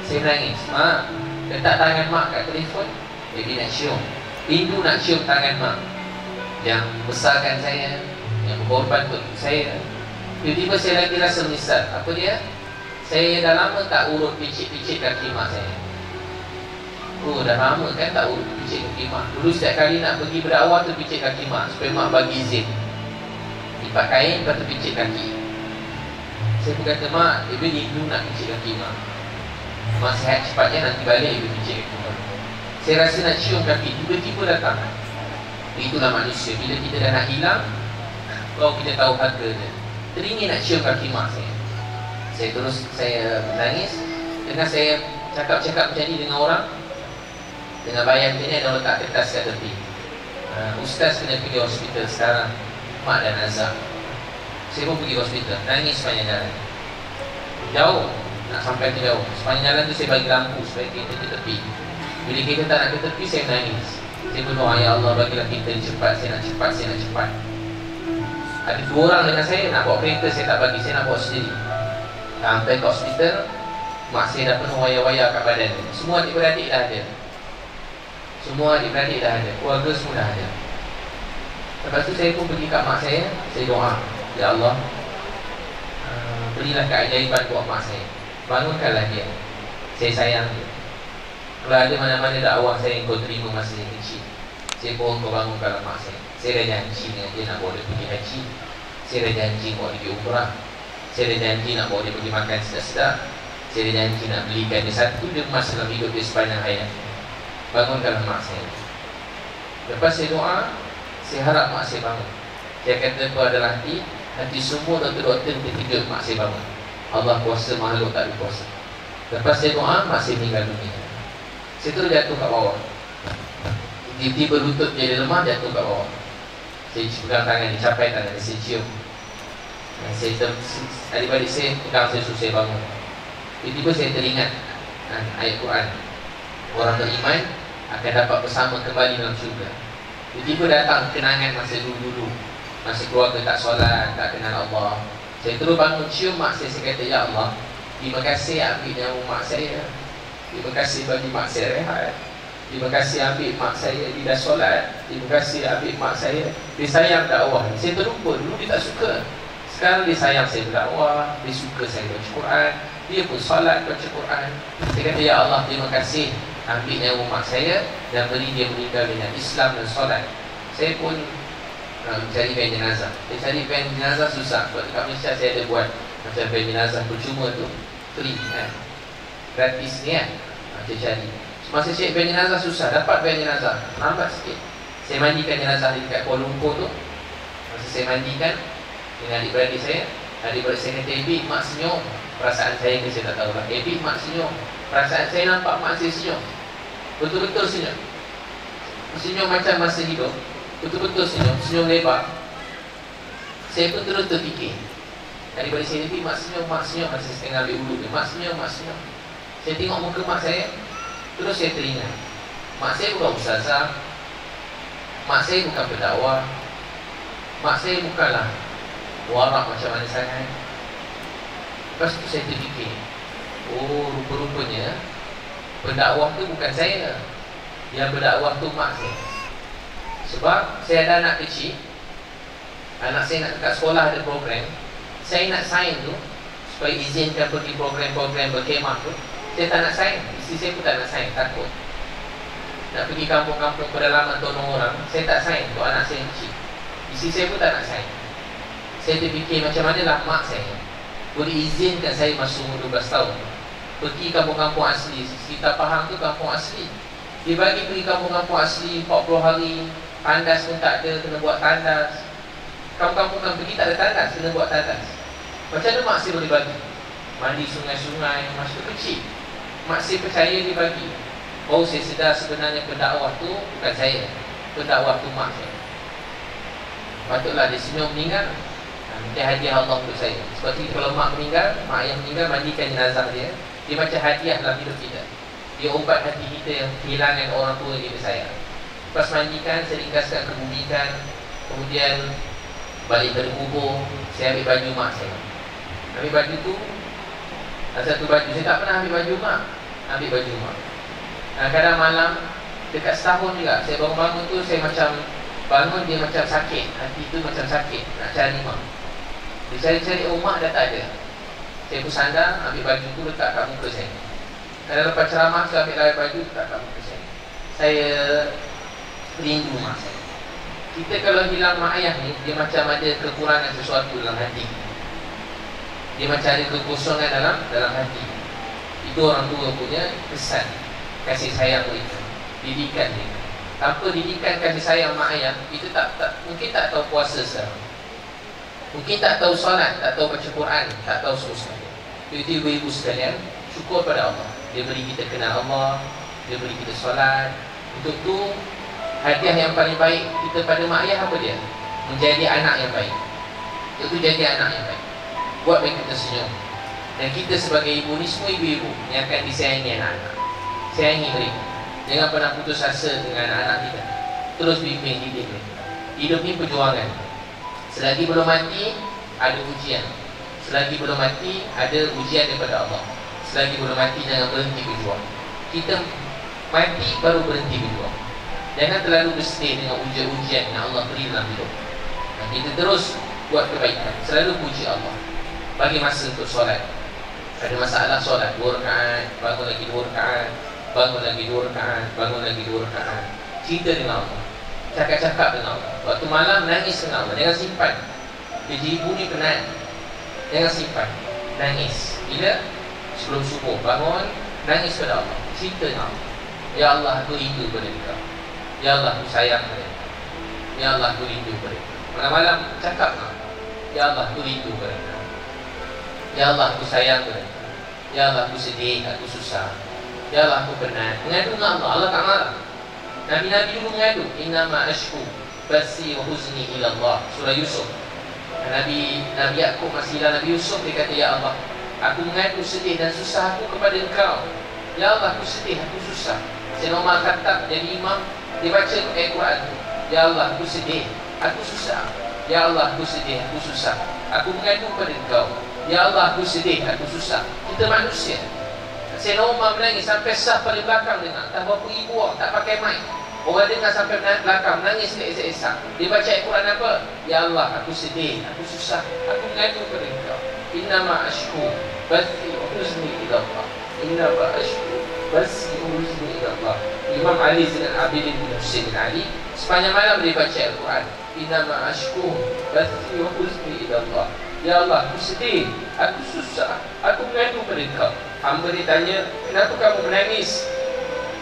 Saya menangis. Mak letak tangan mak kat telefon, dia nak cium. Rindu nak cium tangan mak yang besarkan saya, yang berkorban untuk saya. Tiba-tiba saya lagi rasa menyesal. Apa dia? Saya dah lama tak urut picit-picit kaki mak saya. Oh dah lama kan tak picit kaki mak. Dulu setiap kali nak pergi berdakwah tu picit kaki mak, supaya mak bagi izin. Lipat kain, lepas tu picit kaki. Saya pun kata, mak, ibu rindu nak picit kaki mak. Mak sihat cepatnya, nanti balik ibu picit kaki mak. Saya rasa nak cium kaki, tiba-tiba datang. Itulah manusia, bila kita dah nak hilang, baru kita tahu harga dia. Teringin nak cium kaki mak saya. Saya menangis. Dengan saya cakap-cakap macam ni dengan orang, dengan bayang macam ni, ada letak kertas kat tepi. Ustaz kena pergi hospital sekarang, mak dan Azhar. Saya pun pergi hospital, nangis sepanjang jalan. Jauh, nak sampai ke jauh. Sepanjang jalan tu saya bagi lampu supaya kita ke tepi. Bila kita tak nak ke tepi, saya menangis. Saya berdoa, ya Allah bagilah kita cepat. Saya nak cepat, saya nak cepat. Ada 2 orang dengan saya, nak bawa kereta saya tak bagi, saya nak bawa sendiri. Sampai ke hospital, mak saya dah penuh wayar-wayar kat badan dia. Semua adik-beradik dah ada. Semua adik-beradik dah ada, keluarga semua dah ada. Lepas tu saya pun pergi kat mak saya doa, ya Allah, berilah keajaiban buat mak saya, bangunkanlah dia, saya sayang dia. Kalau ada mana-mana dakwah saya yang kau terima masa dia kecil, saya mohon kau bangunkanlah mak saya. Saya dah janji dengan dia nak bawa dia pergi haji, saya dah janji bawa dia pergi umrah, saya dah janji nak bawa dia pergi makan sedap-sedap, saya dah janji nak belikan dia satu dia emas dalam hidup dia sepanjang hayat. Bangunkanlah mak saya. Lepas saya doa, saya harap mak saya bangun. Saya kata tu adalah hati semua doktor-doktor ketiga mak saya bangun. Allah kuasa, makhluk tak berkuasa. Lepas saya doa, mak saya meninggal dunia. Saya terus jatuh kat bawah. Tiba-tiba lutut jadi lemah, jatuh kat bawah. Saya pegang tangan, dicapai tangan dia, saya cium. Adik-adik saya pegang saya, suruh saya bangun. Tiba-tiba saya teringat ayat Quran, orang beriman akan dapat bersama kembali dalam syurga. Tiba-tiba datang kenangan masa dulu-dulu, masa keluarga tak solat, tak kenal Allah. Saya terus bangun, cium mak saya kata, ya Allah, terima kasih ambil nyawa mak saya. Terima kasih bagi mak saya rehat. Terima kasih ambil mak saya dia dah solat. Terima kasih ambil mak saya, dia sayang dakwah. Saya terlupa, dulu dia tak suka. Sekarang dia sayang saya berdakwah, dia suka saya baca Quran, dia pun solat baca Quran. Saya kata, ya Allah, terima kasih ambil nyawa mak saya dan beri dia meninggal dengan Islam dan solat. Saya pun cari van jenazah. Saya cari van jenazah susah. Sebab dekat Malaysia saya ada buat macam van jenazah percuma tu, free kan, gratis ni kan. Saya cari. Masa cek van jenazah susah, dapat van jenazah lambat sikit. Saya mandikan jenazah dekat Kuala Lumpur tu. Masa saya mandikan dengan adik-beradik saya, adik-beradik saya kata, Ebik, mak senyum. Perasaan saya ke saya tak tahu lah. Ebik, mak senyum. Perasaan saya nampak mak saya senyum. Betul-betul senyum. Senyum macam masa hidup. Betul-betul senyum, senyum lebar. Saya pun terus terfikir. Adik-beradik saya kata, mak senyum, mak senyum. Masa saya tengah ambil ulu dia, mak senyum, mak senyum. Saya tengok muka mak saya, terus saya teringat, mak saya bukan ustazah, mak saya bukan pendakwah, mak saya bukanlah warak macam mana sangat. Lepas tu saya terfikir, oh rupa-rupanya pendakwah tu bukan saya, yang berdakwah tu mak saya. Sebab saya ada anak kecil, anak saya nak dekat sekolah ada program, saya nak sign tu supaya izinkan pergi program-program berkhemah tu. Saya tak nak sign, isteri saya pun tak nak sign, takut. Nak pergi kampung-kampung pedalaman tolong orang, saya tak sign untuk anak saya yang kecil. Isteri saya pun tak nak sign. Saya terfikir macam manalah mak saya boleh izinkan saya masuk umur 12 tahun pergi kampung-kampung asli. Kita faham tu kampung asli, dia bagi pergi kampung-kampung asli 40 hari, tandas pun tak ada, kena buat tandas. Kampung-kampung kan pergi tak ada tandas, kena buat tandas. Macam mana mak saya boleh bagi? Mandi sungai-sungai, masa kecil mak saya percaya dia bagi. Oh, saya sedar sebenarnya pendakwah tu bukan saya, pendakwah tu mak saya. Patutlah dia senyum meninggal, dia hadiah Allah untuk saya. Sebab itu kalau mak meninggal, mak yang meninggal, mandikan jenazah dia, dia macam hadiah dalam hidup kita. Dia ubat hati kita yang kehilangan orang tua yang kita sayang. Lepas mandikan, saya ringkaskan, kebumikan, kemudian balik ke kubur. Saya ambil baju mak saya. Ambil baju tu, satu baju, saya tak pernah ambil baju mak, ambil baju mak. Kadang malam, dekat setahun juga, saya bangun-bangun tu, saya macam bangun, dia macam sakit, hati tu macam sakit, nak cari mak. Dia cari-cari mak dah tak ada. Saya pun sandar, ambil baju tu letak kat muka saya. Ada lepas ceramah saya ambil air baju, tak apa saya rindu mak saya. Kita kalau hilang mak ayah ni, dia macam ada kekurangan sesuatu dalam hati. Dia macam ada kekosongan dalam hati. Itu orang tua punya pesan kasih sayang mereka, didikan dia. Tanpa didikan kasih sayang mak ayah, itu mungkin tak tahu puasa sekarang, mungkin tak tahu solat, tak tahu baca Quran, tak tahu semua. Itu ibu-ibu sekalian, syukur pada Allah. Dia beri kita kenal Allah, dia beri kita solat. Untuk tu hadiah yang paling baik kita pada mak ayah apa dia? Menjadi anak yang baik. Itu jadi anak yang baik, buat mereka tersenyum. Dan kita sebagai ibu ni, semua ibu-ibu yang akan disayangi anak-anak, sayangi mereka. Jangan pernah putus asa dengan anak-anak kita. Terus bimbing, didik mereka. Hidup ni perjuangan. Selagi belum mati, ada ujian. Selagi belum mati, ada ujian daripada Allah. Selagi belum mati, jangan berhenti berjuang. Kita mati baru berhenti berjuang. Jangan terlalu bersedih dengan ujian-ujian yang Allah beri dalam hidup. Kita terus buat kebaikan, selalu puji Allah. Bagi masa untuk solat. Ada masalah solat 2 rakaat, bangun lagi 2 rakaat, bangun lagi 2 rakaat, bangun lagi 2 rakaat. Cerita dengan Allah, cakap-cakap dengan Allah. Waktu malam nangis dengan Allah. Jangan simpan. Jadi ibu ni penat. Jangan simpan, nangis. Bila? Sebelum subuh bangun, nangis pada Allah, cerita dengan Allah. Ya Allah, aku rindu pada Engkau. Ya Allah, aku sayang pada Engkau. Ya Allah, aku rindu pada Engkau. Malam-malam cakap dengan Allah. Ya Allah, aku rindu pada Engkau. Ya Allah, aku sayang pada Engkau. Ya Allah, aku sedih, aku susah. Ya Allah, aku penat. Mengadu dengan Allah. Allah tak marah. Nabi-Nabi dulu mengadu. Innama ashku basi wa huzni ila Allah. Surah Yusuf. Nabi Yaqub masih ila Nabi Yusuf. Dia kata, ya Allah, aku mengadu sedih dan susah aku kepada Engkau. Ya Allah, aku sedih, aku susah. Sayyidina Umar Khattab jadi imam, dia baca ayat Quran. Ya Allah, aku sedih, aku susah. Ya Allah, aku sedih, aku susah. Aku mengadu kepada Engkau. Ya Allah, aku sedih, aku susah. Kita manusia. Sayyidina Umar menangis sampai sah paling belakang dengar. Tak berapa ribu orang tak pakai mic. Orang dengar sampai belakang, menangis esak-esak. Dia baca ayat Quran apa? Ya Allah, aku sedih, aku susah. Aku mengadu kepada Engkau. Innama ashku bathi wa huzni ila Allah. Innama ashku bathi wa huzni ila Allah. Imam Ali Zainal Abidin bin Husain bin Ali sepanjang malam dia baca Al-Quran. Innama ashku bathi wa huzni ila Allah. Ya Allah, aku sedih, aku susah, aku mengadu pada Engkau. Hamba dia tanya, kenapa kamu menangis?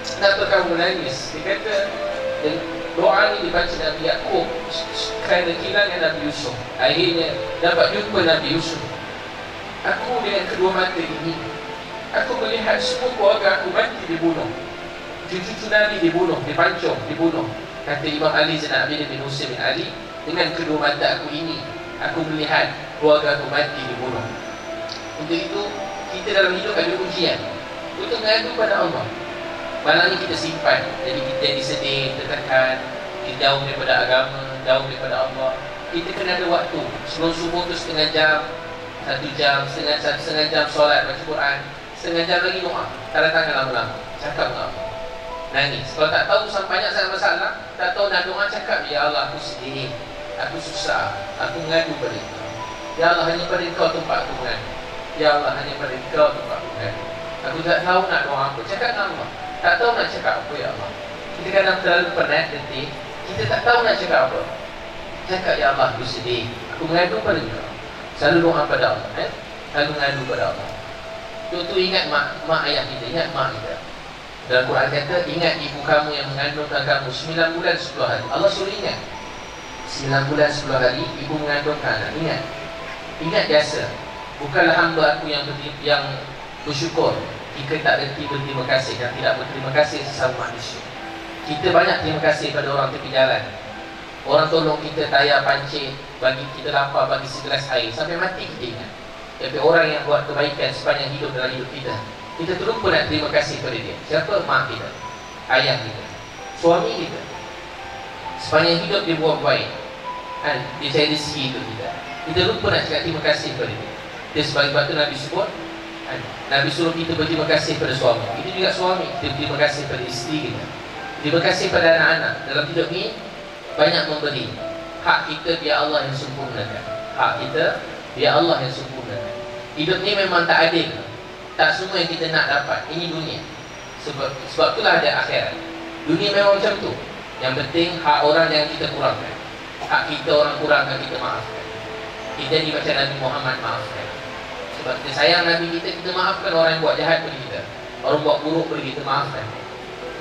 Kenapa kamu menangis? Dia kata, dan doa ni dibaca Nabi Yaqub kerana kehilangan Nabi Yusuf. Akhirnya dapat jumpa Nabi Yusuf. Aku dengan kedua mata ini, aku melihat semua keluarga aku mati dibunuh. Cucu-cucu Nabi dibunuh, dipancung, dibunuh. Kata Imam Ali Zainal Abidin bin Husain bin Ali, dengan kedua mata aku ini, aku melihat keluarga aku mati dibunuh. Untuk itu, kita dalam hidup ada ujian untuk mengadu pada Allah. Malam ni kita simpan, jadi kita jadi sedih, tertekan, kita jauh daripada agama, jauh daripada Allah. Kita kena ada waktu. Sebelum subuh tu setengah jam, 1 jam, setengah jam solat, baca Quran, setengah jam lagi doa. Tanda tangan lama-lama, cakap dengan Allah, nangis. Kalau tak tahu banyak sangat masalah, tak tahu nak doa, cakap, ya Allah, aku sedih, aku susah, aku mengadu pada Engkau. Ya Allah, hanya pada Engkau tempat aku mengadu. Ya Allah, hanya pada Engkau tempat aku mengadu. Aku tak tahu nak doa apa, cakap dengan Allah. Tak tahu nak cakap apa, ya Allah. Kita kadang terlalu penat, letih, kita tak tahu nak cakap apa. Cakap, ya Allah, aku sedih, aku mengadu pada Engkau. Selalu doa pada Allah, selalu mengadu pada Allah. Itu ingat mak ayah kita, ingat mak kita. Dalam Quran kata, ingat ibu kamu yang mengandungkan kamu 9 bulan 10 hari. Allah suruh ingat 9 bulan 10 hari ibu mengandungkan anak. Ingat biasa. Bukanlah hamba aku yang bersyukur jika tak reti berterima kasih dan tidak berterima kasih sesama manusia. Kita banyak terima kasih pada orang tepi jalan. Orang tolong kita tayar pancit, bagi kita lapar, bagi segelas air, sampai mati kita ingat. Tapi orang yang buat kebaikan sepanjang hidup dalam hidup kita, kita terlupa nak terima kasih pada dia. Siapa? Mak kita, ayah kita, suami kita. Sepanjang hidup dia buat baik, dia cari rezeki untuk kita. Kita lupa nak cakap terima kasih pada dia. Dia sebab itu Nabi sebut, Nabi suruh kita berterima kasih pada suami. Itu juga suami, kita berterima kasih pada isteri kita. Terima kasih pada anak-anak. Dalam hidup ni banyak memberi. Hak kita biar Allah yang sempurnakan. Hak kita biar Allah yang sempurnakan. Hidup ni memang tak adil. Tak semua yang kita nak dapat. Ini dunia. Sebab itulah ada akhirat. Dunia memang macam tu. Yang penting hak orang yang kita kurangkan. Hak kita orang kurangkan, kita maafkan. Kita ni macam Nabi Muhammad, maafkan. Sebab kita sayang Nabi kita, kita maafkan orang yang buat jahat pada kita. Orang buat buruk pada kita, maafkan.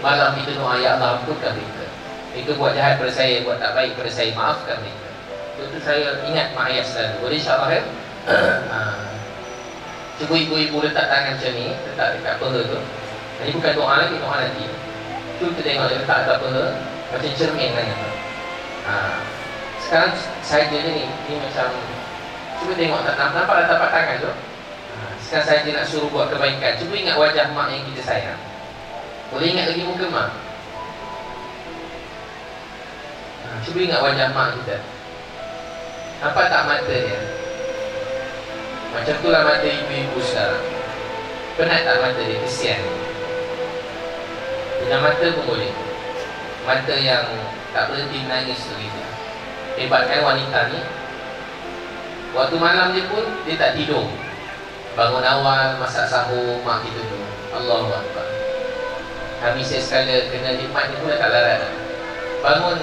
Malam kita doa, ya Allah ampunkan mereka. Mereka buat jahat pada saya, buat tak baik pada saya, maafkan mereka. Itu saya ingat mak ayah selalu. Boleh insyaAllah ya? Cuba ibu-ibu letak tangan macam ni, letak dekat peha tu. Ini bukan doa lagi, doa nanti. Cuba kita tengok dia letak dekat peha, macam cermin kan. Sekarang saja ni macam, cuba tengok, nampak dah tapak tangan tu. Sekarang saya nak suruh buat kebaikan. Cuba ingat wajah mak yang kita sayang. Boleh ingat lagi muka mak? Cuba ingat wajah mak kita. Nampak tak mata dia? Macam itulah mata ibu-ibu sekarang. Penat tak mata dia? Kesian. Dengan mata pun boleh. Mata yang tak berhenti menangis begitu. Hebat kan wanita ni? Waktu malam dia pun, dia tak tidur. Bangun awal, masak sahur, mak kita tu. Allahu Akbar. Kami sekali kena nikmat ni pun tak larat. Bangun,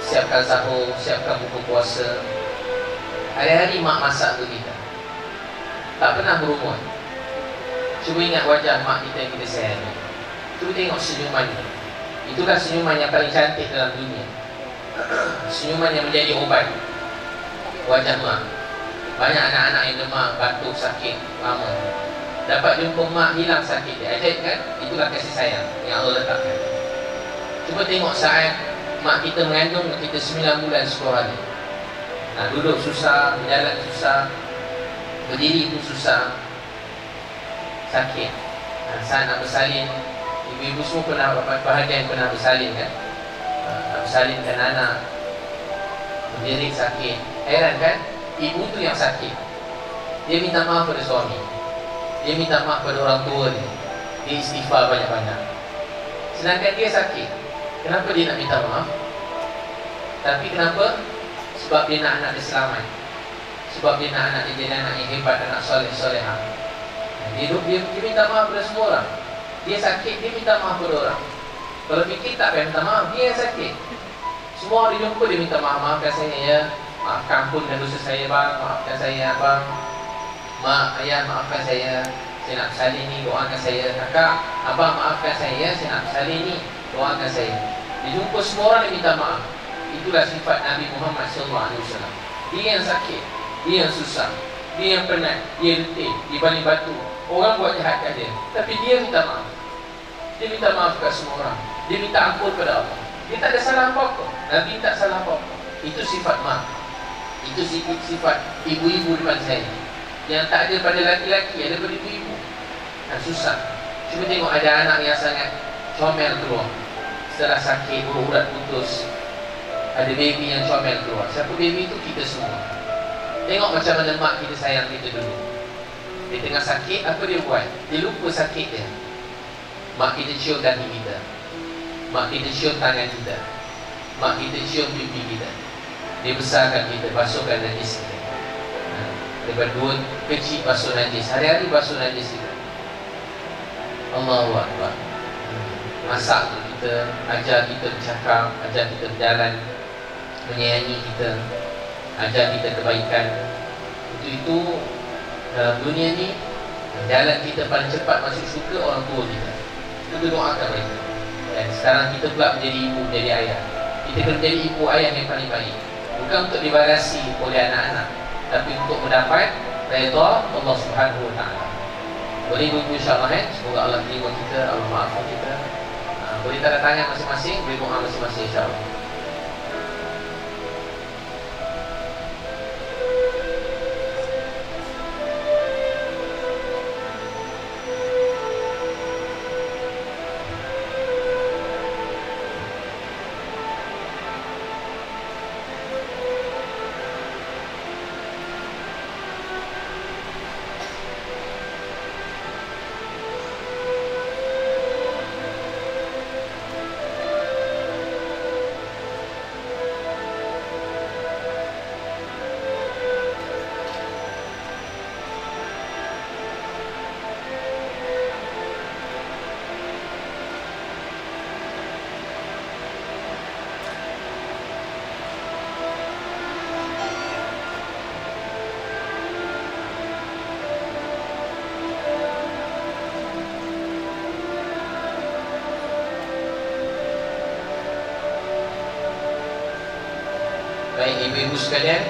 siapkan sahur, siapkan buku puasa. Hari-hari mak masak untuk kita. Tak pernah berumur. Cuba ingat wajah mak kita yang kita sayangi. Cuba tengok senyuman ni. Itulah senyuman yang paling cantik dalam dunia. Senyuman yang menjadi obat. Wajah mak. Banyak anak-anak yang demam, batuk, sakit lama. Dapat jumpa mak, hilang sakit dia. Ajaib kan? Itulah kasih sayang yang Allah letakkan. Cuba tengok saat mak kita mengandung kita 9 bulan 10 hari. Nak duduk susah, berjalan susah, berdiri pun susah, sakit. Saat nak bersalin, ibu-ibu semua pernah bahagian pernah bersalin kan? Nak bersalinkan anak, berdiri sakit. Heran kan? Ibu tu yang sakit. Dia minta maaf pada suami, dia minta maaf pada orang tua dia, dia istighfar banyak-banyak. Sedangkan dia sakit. Kenapa dia nak minta maaf? Tapi kenapa? Sebab dia nak anak dia selamat. Sebab dia nak anak dia jadi anak yang hebat, anak soleh-solehah. Dia minta maaf pada semua orang. Dia sakit, dia minta maaf pada orang. Kalau fikir tak payah minta maaf, dia yang sakit. Semua orang jumpa dia minta maaf. Maafkan saya ya, maafkan ampunkan dosa saya bang, maafkan saya abang, mak, ayah maafkan saya nak bersalin ni, doakan saya. Kakak, abang maafkan saya nak bersalin ni, doakan saya. Dia jumpa semua orang dia minta maaf. Itulah sifat Nabi Muhammad SAW. Dia yang sakit, dia yang susah, dia yang penat, dia letih, dia balik batu. Orang buat jahat kat dia, tapi dia minta maaf. Dia minta maaf kat semua orang. Dia minta ampun pada Allah. Dia tak ada salah apa-apa. Nabi tak salah apa-apa. Itu sifat mak. Itu sifat ibu-ibu depan saya. Yang tak ada pada laki-laki, ada pada ibu-ibu. Susah. Cuba tengok ada anak yang sangat comel keluar setelah sakit, urat putus. Ada baby yang comel keluar. Siapa baby itu? Kita semua. Tengok macam mana mak kita sayang kita dulu. Dia tengah sakit, apa dia buat? Dia lupa sakit dia. Mak kita cium kaki kita, mak kita cium tangan kita, mak kita cium pipi kita. Dia besarkan kita, basuhkan najis kita. Daripada dua kecil basuh najis, hari-hari basuh najis kita. Allahu Akbar. Masak untuk kita, ajar kita bercakap, ajar kita berjalan, menyayangi kita, ajar kita kebaikan. Itu dalam dunia ni, jalan kita paling cepat masuk syurga orang tua kita. Kita doakan mereka. Dan sekarang kita pula menjadi ibu, menjadi ayah. Kita kena menjadi ibu ayah yang paling baik. Bukan untuk dibarasi oleh anak-anak, tapi untuk mendapat redha Allah Subhanahu Wa Taala. Boleh ibu insya-Allah semoga Allah terima kita, Allah maafkan kita. Boleh tanda tangan masing-masing, boleh doa masing-masing insya-Allah. ibu-ibu sekalian,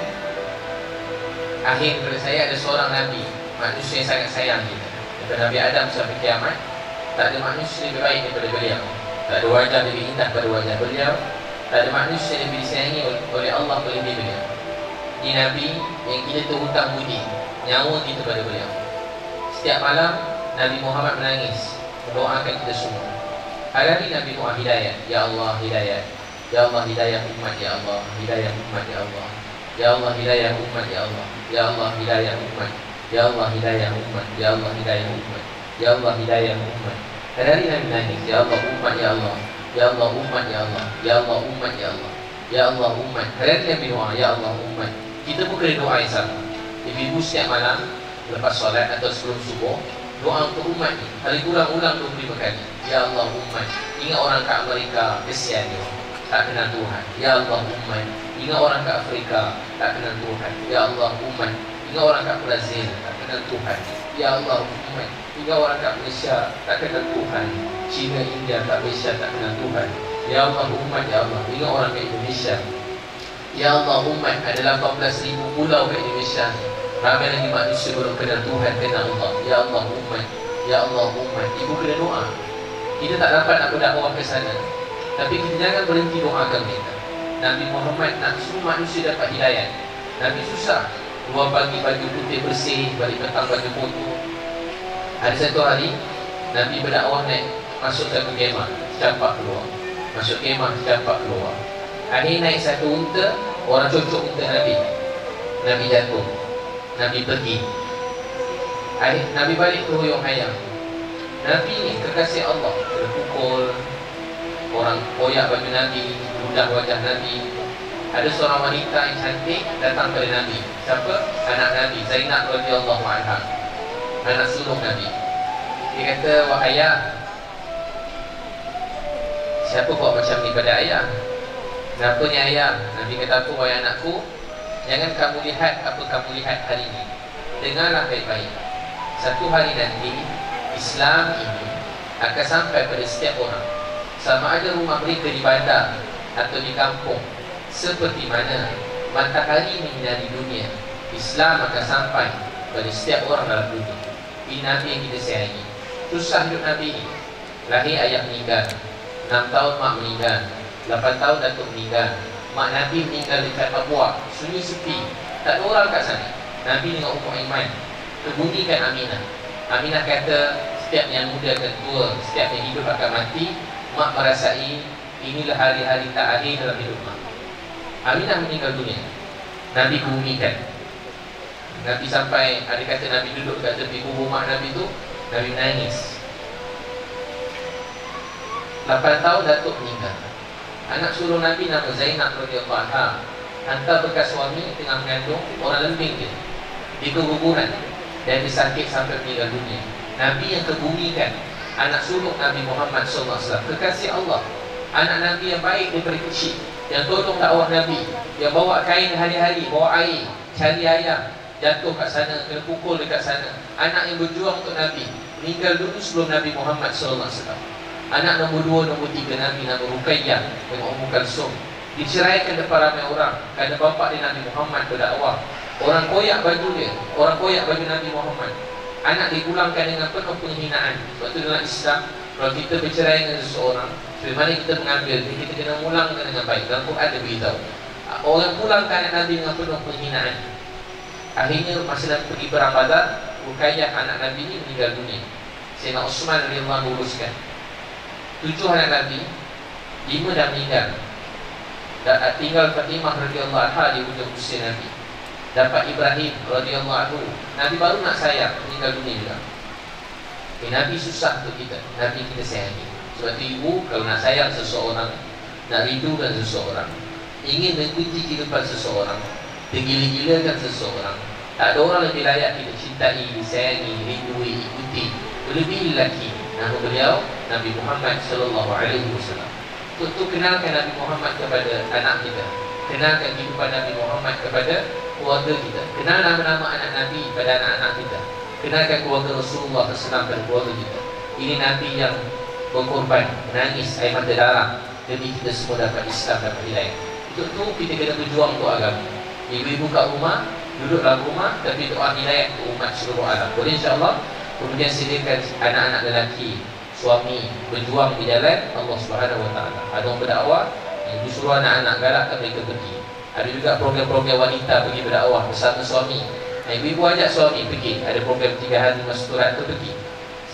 akhir daripada saya ada seorang Nabi, manusia yang sangat sayang kita. Daripada Nabi Adam sampai kiamat, tak ada manusia lebih baik daripada beliau. Tak ada wajah lebih indah pada wajah beliau. Tak ada manusia yang lebih disayangi oleh Allah melebihi beliau. Ini Nabi yang kita terhutang budi, nyawa kita pada beliau. Setiap malam Nabi Muhammad menangis, mendoakan kita semua. Hari-hari Nabi doa hidayah, ya Allah hidayah, ya Allah hidayah umat, ya Allah hidayah umat, ya Allah, ya Allah hidayah umat, ya Allah, ya Allah hidayah umat, ya Allah hidayah umat, ya Allah hidayah umat, ya Allah hidayah umat. Hari-hari Nabi nangis, ya Allah umat, ya Allah, ya Allah umat, ya Allah, ya Allah umat, ya Allah, ya Allah umat. Hari-hari Nabi doa, ya Allah umat. Kita pun kena doa yang sama. Ibu-ibu setiap malam lepas solat atau sebelum subuh, doa untuk umat ni hari ulang-ulang 25 kali. Ya Allah umat. Ingat orang kat Amerika, kesian dia, tak kenal Tuhan. Ya Allah umat. Ingat orang kat Afrika, tak kenal Tuhan. Ya Allah umat. Ingat orang kat Brazil, tak kenal Tuhan. Ya Allah umat. Ingat orang kat Malaysia, tak kenal Tuhan. China, India, tak Malaysia, tak kenal Tuhan. Ya Allah umat, ya Allah. Ingat orang kat Indonesia. Ya Allah umat, ada 18,000 pulau kat Indonesia. Ramai lagi manusia belum kenal Tuhan, kenal Allah. Ya Allah umat, ya Allah umat. Ibu kena doa. Kita tak dapat nak berdakwah ke sana, tapi kita jangan berhenti doakan mereka. Nabi Muhammad nak semua manusia dapat hidayah. Nabi susah, keluar pagi baju putih bersih, balik petang baju kotor. Ada satu hari Nabi berdakwah naik, masuk satu kemah, campak keluar. Masuk kemah, campak keluar. Akhir naik satu unta, orang cocok unta Nabi. Nabi jatuh, Nabi pergi. Akhir Nabi balik ke Huyung Hayam. Nabi ni kekasih Allah, terpukul, orang koyak baju Nabi, ludah wajah Nabi. Ada seorang wanita yang cantik datang kepada Nabi. Siapa? Anak Nabi, Zainab radhiyallahu anha, anak sulung Nabi. Dia kata, wahai ayah, siapa buat macam ni pada ayah? Kenapa ni ayah? Nabi kata, apa wahai anakku, jangan kamu lihat apa kamu lihat hari ini. Dengarlah baik-baik. Satu hari nanti Islam ini akan sampai pada setiap orang, sama ada rumah mereka di bandar atau di kampung. Seperti mana matahari menyinari dunia, Islam akan sampai pada setiap orang dalam dunia. Ini Nabi yang kita sayangi. Susah hidup Nabi ini. Lahir ayah meninggal, 6 tahun mak meninggal, 8 tahun datuk meninggal. Mak Nabi meninggal dekat Papua, sunyi sepi, tak ada orang kat sana. Nabi dengan Ummu Aiman terbunyikan Aminah. Aminah kata, setiap yang muda akan tua, setiap yang hidup akan mati. Mak merasai inilah hari-hari tak akhir dalam hidup mak. Aminah meninggal dunia, Nabi kebumikan. Nabi sampai, ada kata Nabi duduk kat tepi kubur mak Nabi tu, Nabi menangis. 8 tahun datuk meninggal. Anak sulung Nabi nama Zainab radhiyallahu anha, hantar bekas suami tengah mengandung, orang lembing dia di keguguran dan disakit sampai meninggal dunia. Nabi yang kebumikan, anak sulung Nabi Muhammad SAW, kekasih Allah, anak Nabi yang baik daripada kecil, yang tolong dakwah Nabi, yang bawa kain hari-hari, bawa air, cari ayam, jatuh kat sana, kena pukul dekat sana. Anak yang berjuang untuk Nabi, meninggal dulu sebelum Nabi Muhammad SAW. Anak nombor 2, nombor 3 Nabi, nama Ruqayyah dengan Ummu Kalsum, diceraikan depan ramai orang kerana bapa dia Nabi Muhammad berdakwah. Orang koyak baju dia, orang koyak baju Nabi Muhammad. Anak dipulangkan dengan penuh penghinaan. Sebab itu dalam Islam, kalau kita bercerai dengan seseorang, bagaimana kita mengambil dia, kita kena mulangkan dengan baik. Dalam Quran ada beritahu, orang pulangkan anak Nabi dengan penuh penghinaan. Akhirnya masa Nabi pergi perang Badar, Ruqayyah anak Nabi ini meninggal dunia. Sayyidina Utsman radhiyallahu anhu uruskan 7 anak Nabi, 5 dah meninggal. Tinggal Fatimah radhiyallahu anha di hujung usia Nabi. Dapat Ibrahim radhiyallahu anhu, Nabi baru nak sayang, meninggal dunia juga. Nabi susah untuk kita, Nabi kita sayangi. Sebab itu ibu kalau nak sayang seseorang, nak rindukan seseorang, ingin mengikuti kehidupan seseorang, tergila-gilakan seseorang, tak ada orang lebih layak kita cintai, sayangi, rindui, ikuti lebih lagi nama beliau Nabi Muhammad sallallahu alaihi wasallam. Untuk kenalkan Nabi Muhammad kepada anak kita, kenalkan kehidupan Nabi Muhammad kepada keluarga kita, kenal nama-nama anak Nabi pada anak-anak kita, kenalkan keluarga Rasulullah SAW pada keluarga kita. Ini Nabi yang berkorban, menangis air mata darah demi kita semua dapat Islam, dapat hidayah. Untuk tu kita kena berjuang untuk agama. Ibu-ibu kat rumah, duduk dalam rumah, tapi doa hidayah untuk umat seluruh alam. Boleh insya-Allah. Kemudian sediakan anak-anak lelaki, suami berjuang di jalan Allah Subhanahu Wa Taala. Ada orang berdakwah, ibu suruh anak-anak galakkan mereka pergi. Ada juga program-program wanita pergi berdakwah bersama suami. Ibu-ibu ajak suami pergi. Ada program 3 hari masuk surat tu pergi.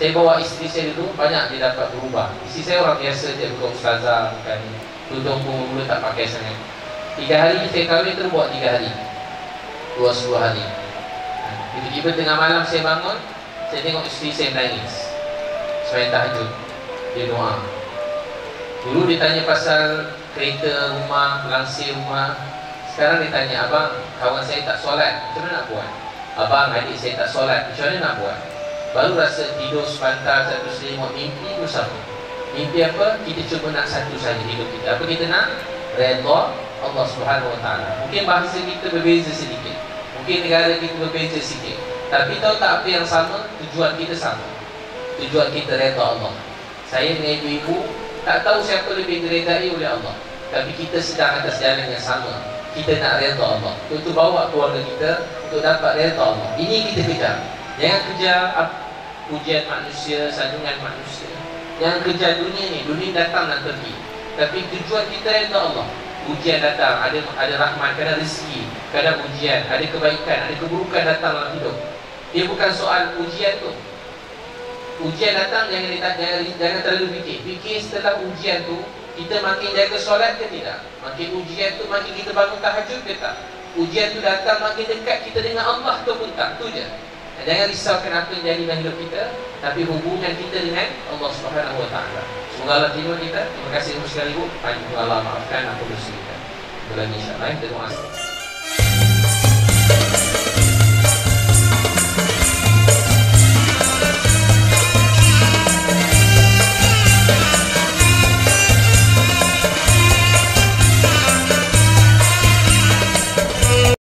Saya bawa isteri saya dulu, banyak dia dapat berubah. Isteri saya orang biasa, dia bukan ustazah, bukan tudung pun mula tak pakai sangat. 3 hari saya kahwin tu buat 3 hari, 2 hari. Tiba-tiba tengah malam saya bangun, saya tengok isteri saya menangis sembahyang tahajud. Dia doa. Dulu dia tanya pasal kereta rumah, langsir rumah. Sekarang dia tanya, abang, kawan saya tak solat, macam mana nak buat? Abang, adik saya tak solat, macam mana nak buat? Baru rasa tidur sepantar, satu selimut, mimpi bersama. Mimpi apa? Kita cuba nak satu saja hidup kita. Apa kita nak? Redha Allah Subhanahu Wa Taala. Mungkin bahasa kita berbeza sedikit, mungkin negara kita berbeza sikit, tapi tahu tak apa yang sama? Tujuan kita sama. Tujuan kita redha Allah. Saya dengan ibu-ibu tak tahu siapa lebih diredai oleh Allah, tapi kita sedang atas jalan yang sama. Kita nak redha Allah. Untuk bawa keluarga kita untuk dapat redha Allah. Ini kita kejar. Jangan kejar pujian manusia, sanjungan manusia. Jangan kejar dunia ni. Dunia datang dan pergi. Tapi tujuan kita redha Allah. Ujian datang, ada rahmat, kadang rezeki, kadang ujian, ada kebaikan, ada keburukan datang dalam hidup. Dia bukan soal ujian tu. Ujian datang, jangan terlalu fikir. Fikir setelah ujian tu, kita makin jaga solat ke tidak? Makin ujian tu, makin kita bangun tahajud ke tak? Ujian tu datang, makin dekat kita dengan Allah tu pun tak? Tu je. Jangan risaukan apa yang jadi dalam hidup kita, tapi hubungan kita dengan Allah Subhanahu Wa Taala. Semoga Allah terima kita. Terima kasih sekali, ibu. Allah maafkan apa dosa kita. Bulan insya-Allah. Terima kasih.